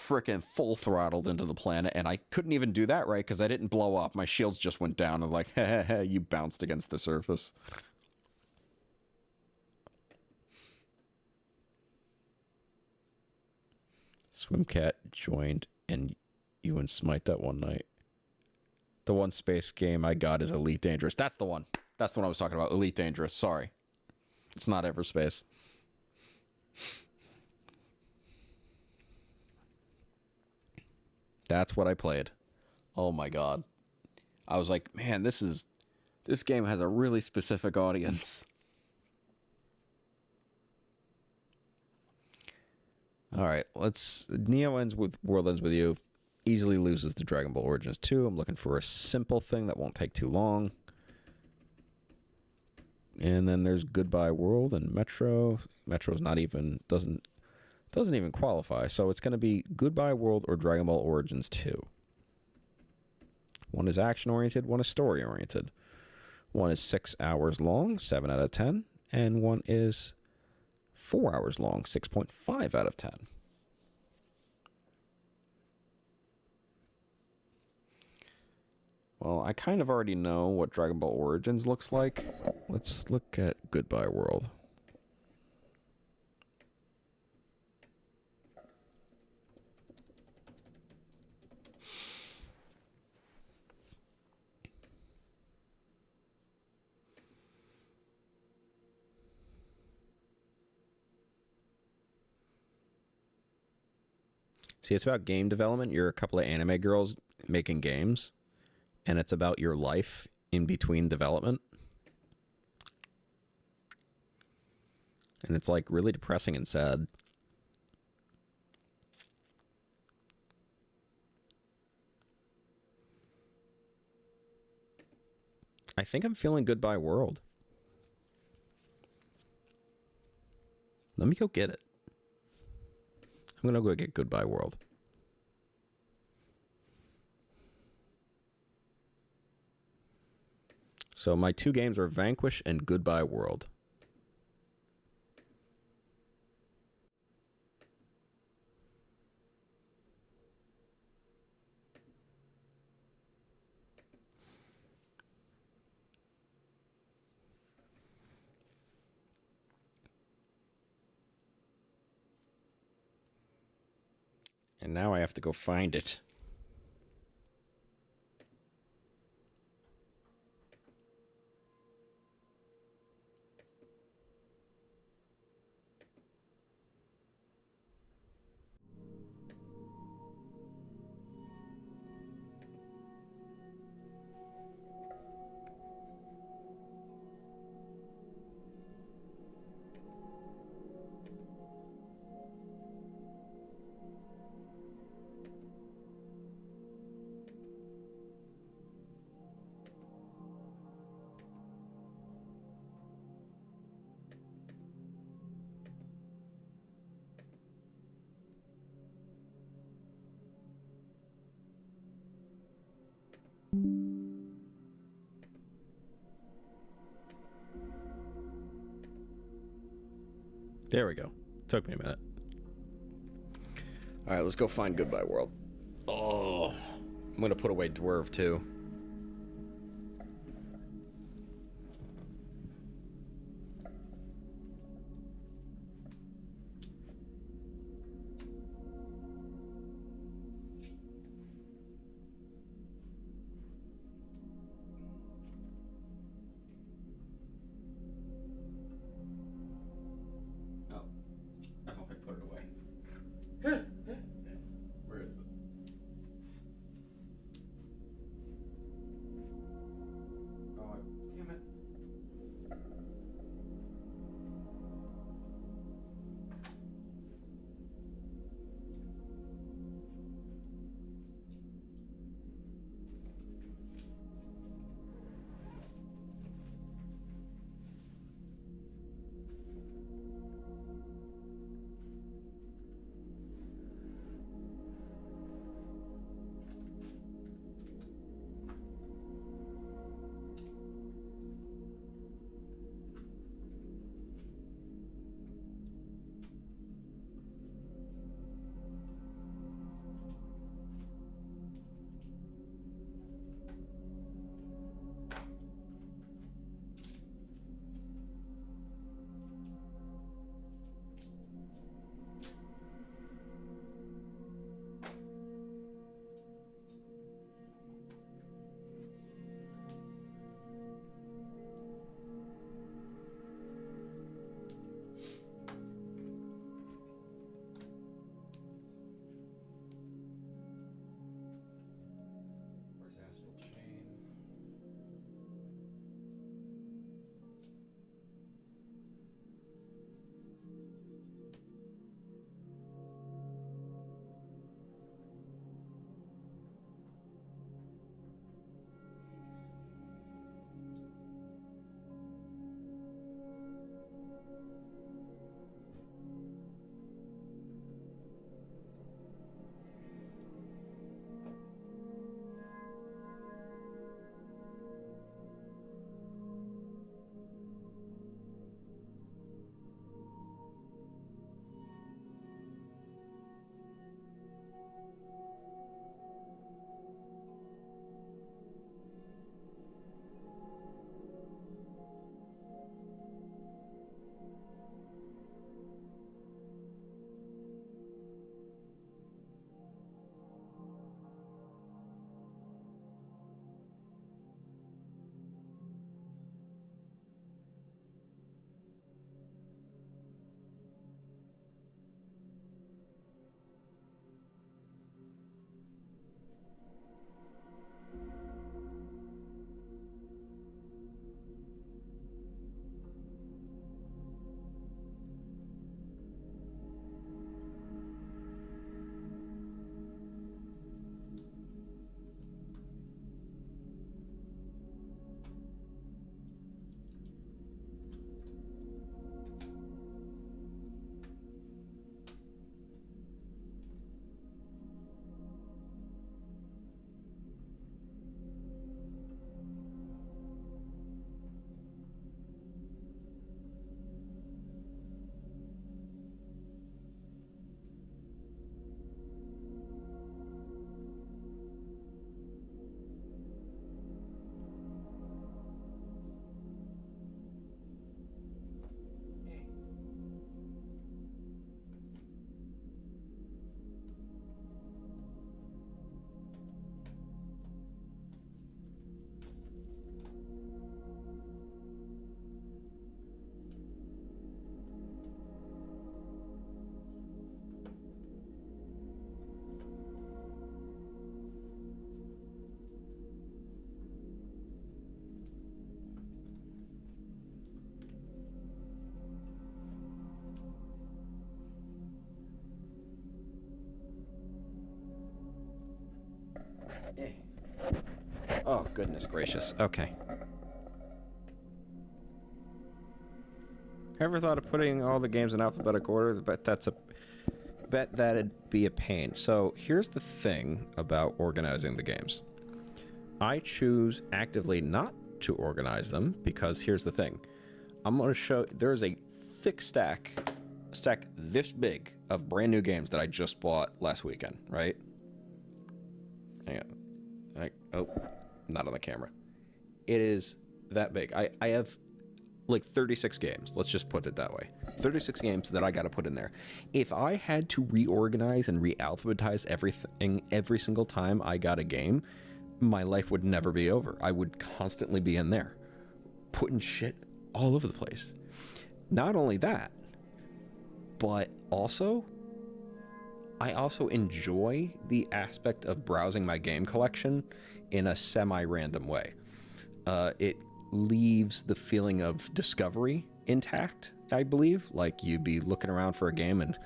freaking full throttled into the planet, and I couldn't even do that right because I didn't blow up. My shields just went down, and like, hey, you bounced against the surface. Swimcat joined, and you and Smite that one night. The one space game I got is Elite Dangerous. That's the one. That's the one I was talking about. Elite Dangerous. Sorry. It's not Everspace. That's what I played. Oh my god. I was like, man, this game has a really specific audience. Alright, Neo ends with World Ends With You. Easily loses to Dragon Ball Origins 2. I'm looking for a simple thing that won't take too long. And then there's Goodbye World and Metro. Metro's doesn't even qualify. So it's going to be Goodbye World or Dragon Ball Origins 2. One is action-oriented, one is story-oriented. One is 6 hours long, 7 out of 10. And one is 4 hours long, 6.5 out of 10. Well, I kind of already know what Dragon Ball Origins looks like. Let's look at Goodbye World. See, it's about game development. You're a couple of anime girls making games, and it's about your life in between development. And it's like really depressing and sad. I think I'm feeling Goodbye World. Let me go get it. I'm going to go get Goodbye World. So my 2 games are Vanquish and Goodbye World. And now I have to go find it. There we go. Took me a minute. All right, let's go find Goodbye World. Oh, I'm going to put away Dwerve, too. Oh, I hope I put it away. Where is it? Oh, damn it. Oh, goodness gracious. Okay. Ever thought of putting all the games in alphabetical order? But bet that'd be a pain. So here's the thing about organizing the games. I choose actively not to organize them because here's the thing. I'm going to show... There's a thick stack this big of brand new games that I just bought last weekend, right? Hang on. Oh, not on the camera. It is that big. I have like 36 games. Let's just put it that way. 36 games that I got to put in there. If I had to reorganize and re-alphabetize everything every single time I got a game, my life would never be over. I would constantly be in there, putting shit all over the place. Not only that, but also, I also enjoy the aspect of browsing my game collection in a semi-random way. It leaves the feeling of discovery intact, I believe. Like, you'd be looking around for a game and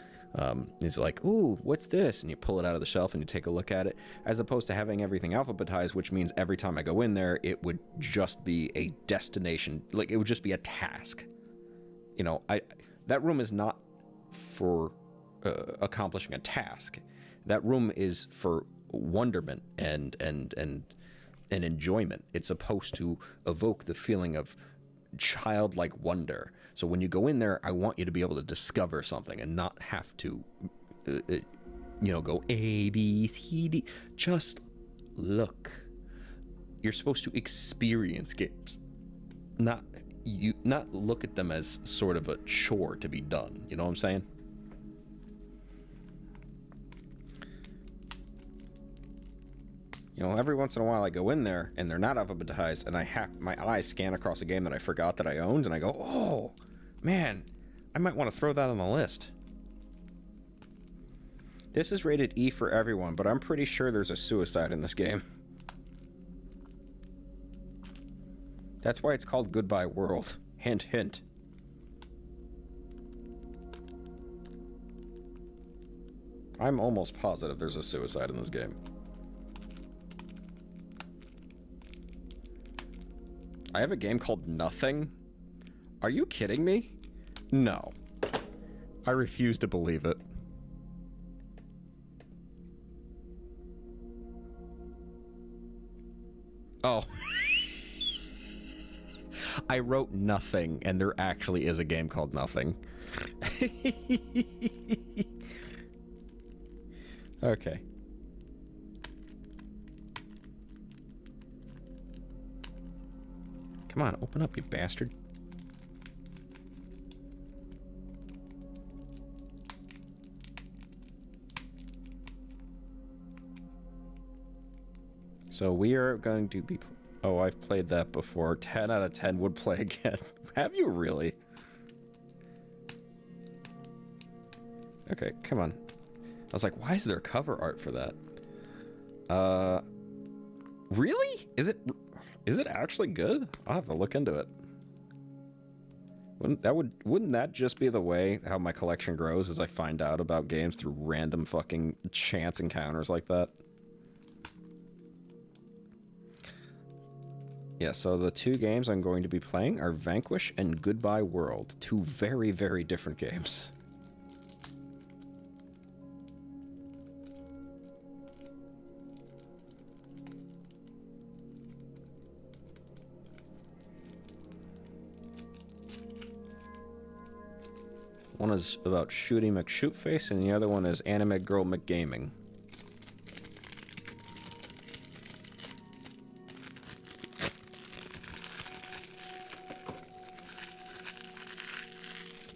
it's like, ooh, what's this? And you pull it out of the shelf and you take a look at it, as opposed to having everything alphabetized, which means every time I go in there, it would just be a destination. Like, it would just be a task. You know, that room is not for accomplishing a task. That room is for wonderment and enjoyment. It's supposed to evoke the feeling of childlike wonder. So when you go in there, I want you to be able to discover something and not have to, go A, B, C, D. Just look. You're supposed to experience games, not look at them as sort of a chore to be done. You know what I'm saying? You know, every once in a while I go in there and they're not alphabetized, and my eyes scan across a game that I forgot that I owned, and I go, oh, man, I might want to throw that on the list. This is rated E for everyone, but I'm pretty sure there's a suicide in this game. That's why it's called Goodbye World. Hint, hint. I'm almost positive there's a suicide in this game. I have a game called Nothing? Are you kidding me? No. I refuse to believe it. Oh. I wrote Nothing, and there actually is a game called Nothing. Okay. Come on, open up, you bastard. So we are going to be... Oh, I've played that before. 10 out of 10 would play again. Have you really? Okay, come on. I was like, why is there cover art for that? Really? Is it actually good? I'll have to look into it. Wouldn't that just be the way how my collection grows, as I find out about games through random fucking chance encounters like that? Yeah, so the two games I'm going to be playing are Vanquish and Goodbye World. Two very, very different games. One is about Shooty McShootface, and the other one is Anime Girl McGaming.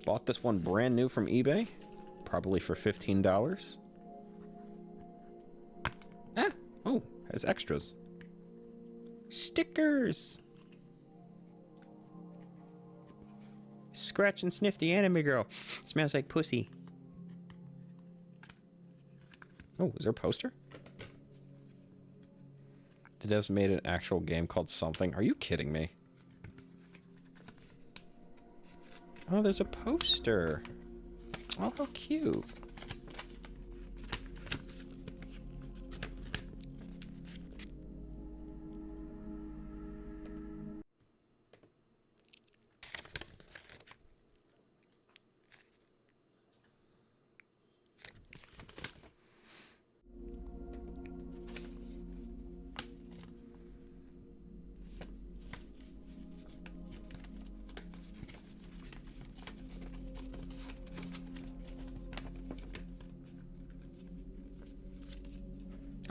Bought this one brand new from eBay, probably for $15. Ah, oh, has extras. Stickers! Scratch and sniff the anime girl. Smells like pussy. Oh, is there a poster? The devs made an actual game called something. Are you kidding me? Oh, there's a poster. Oh, how cute.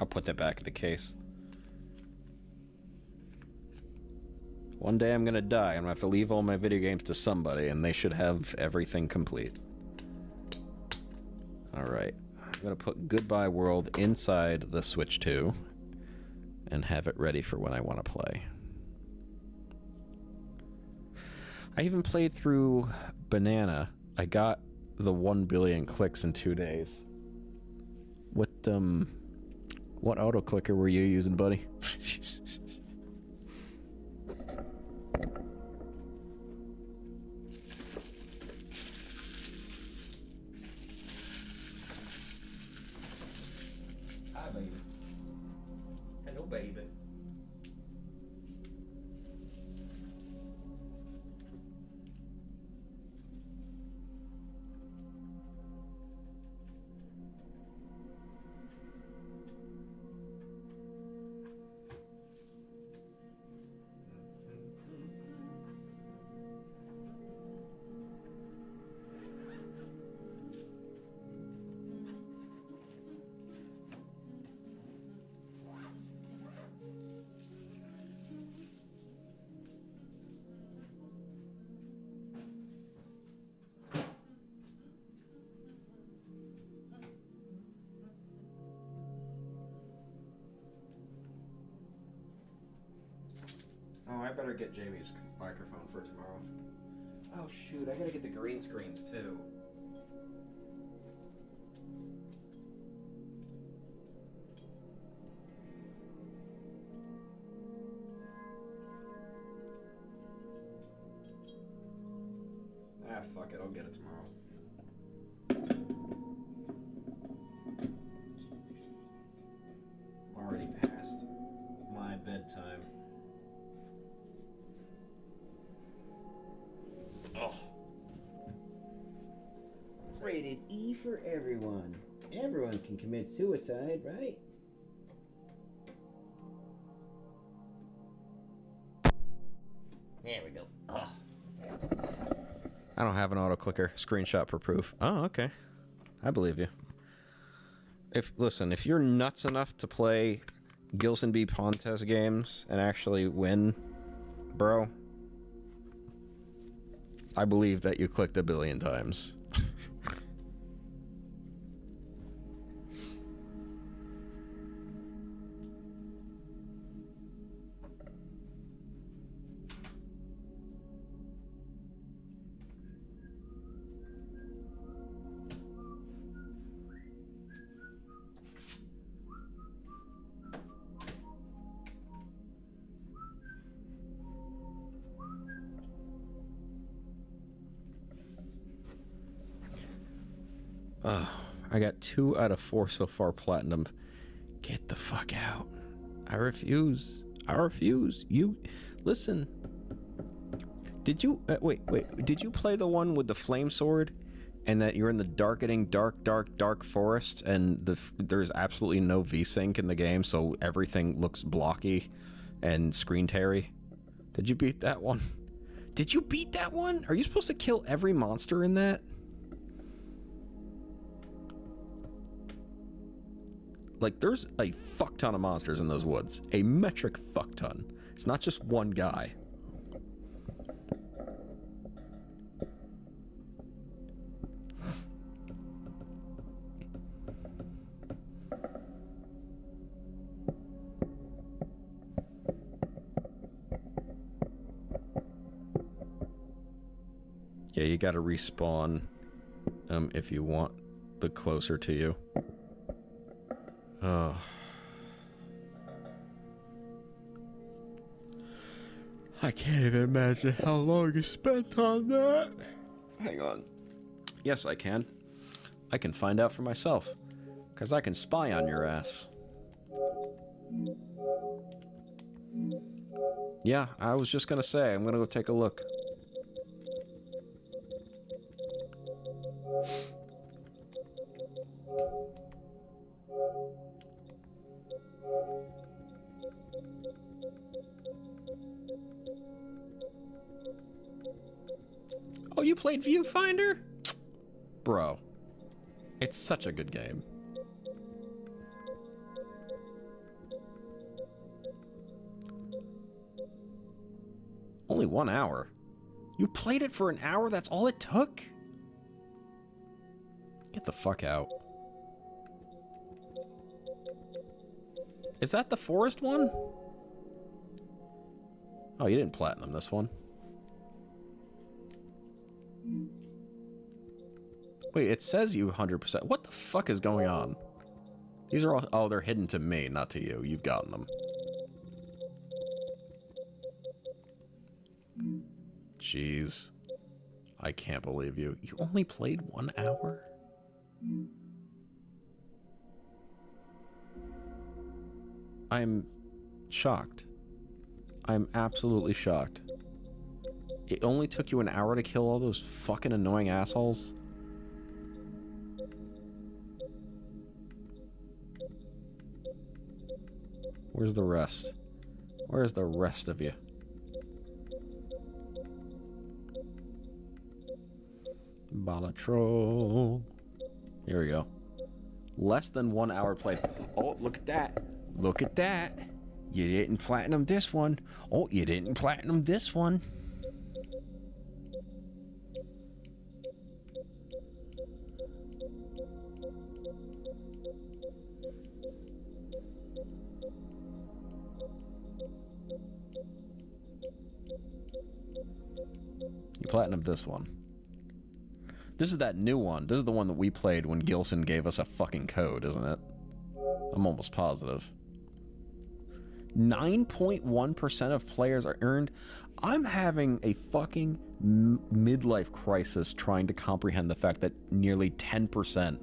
I'll put that back in the case. One day I'm gonna die. I'm gonna have to leave all my video games to somebody, and they should have everything complete. Alright. I'm gonna put Goodbye World inside the Switch 2 and have it ready for when I want to play. I even played through Banana. I got the 1 billion clicks in 2 days. What auto clicker were you using, buddy? Hi, baby. Hello, baby. Oh, I better get Jamie's microphone for tomorrow. Oh shoot, I gotta get the green screens too. Ah, fuck it, I'll get it tomorrow. I'm already past my bedtime. Oh. Rated E for everyone. Everyone can commit suicide, right? There we go. Oh. I don't have an auto clicker. Screenshot for proof. Oh, okay. I believe you. Listen, if you're nuts enough to play Gilson B. Pontes games and actually win, bro, I believe that you clicked 1 billion times. I got 2 out of 4 so far platinum. Get the fuck out. I refuse. I refuse. You listen. Did you wait? Did you play the one with the flame sword, and that you're in the darkening dark forest, and there's absolutely no VSync in the game, so everything looks blocky and screen teary? Did you beat that one? Did you beat that one? Are you supposed to kill every monster in that? Like, there's a fuck ton of monsters in those woods. A metric fuck ton. It's not just one guy. Yeah, you gotta respawn if you want the closer to you. Oh. I can't even imagine how long you spent on that. Hang on. Yes, I can. I can find out for myself. Because I can spy on your ass. Yeah, I was just gonna say, I'm gonna go take a look. Oh, you played Viewfinder? Bro, it's such a good game. Only 1 hour. You played it for an hour? That's all it took? Get the fuck out. Is that the forest one? Oh, you didn't platinum this one. Wait, it says you 100%. What the fuck is going on? These are all... Oh, they're hidden to me, not to you. You've gotten them. Jeez. I can't believe you. You only played 1 hour? I'm shocked. I'm absolutely shocked. It only took you an hour to kill all those fucking annoying assholes? Where's the rest? Where's the rest of you? Balatro. Here we go. Less than 1 hour played. Oh, look at that. Look at that. You didn't platinum this one. Oh, you didn't platinum this one. You platinumed this one. This is that new one. This is the one that we played when Gilson gave us a fucking code, isn't it? I'm almost positive. 9.1% of players are earned. I'm having a fucking midlife crisis trying to comprehend the fact that nearly 10%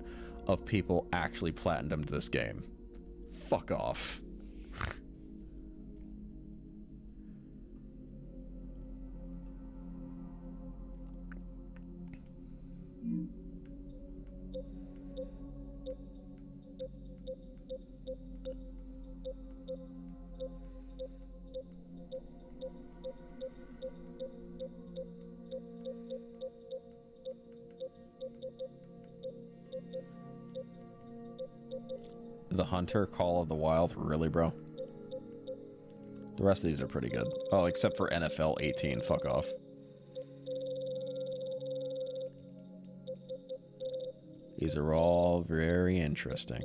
of people actually platinumed this game. Fuck off. The Hunter, Call of the Wild, really, bro? The rest of these are pretty good. Oh, except for NFL 18, fuck off. These are all very interesting.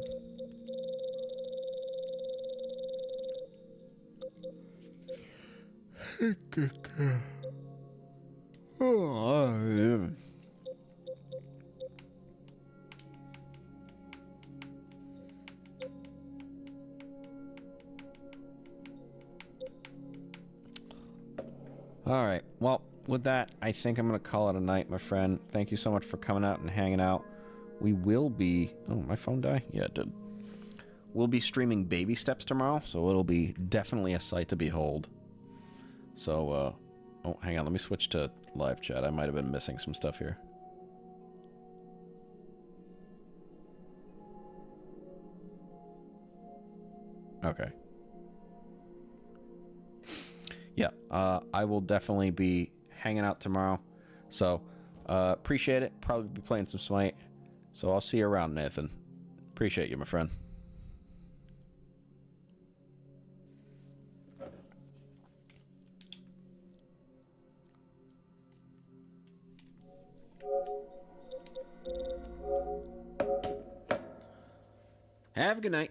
Oh, Alright, well, with that, I think I'm going to call it a night, my friend. Thank you so much for coming out and hanging out. We will be... Oh, my phone die? Yeah, it did. We'll be streaming Baby Steps tomorrow, so it'll be definitely a sight to behold. So, oh, hang on, let me switch to live chat. I might have been missing some stuff here. Okay. Yeah, I will definitely be hanging out tomorrow. So, appreciate it. Probably be playing some Smite. So I'll see you around, Nathan. Appreciate you, my friend. Have a good night.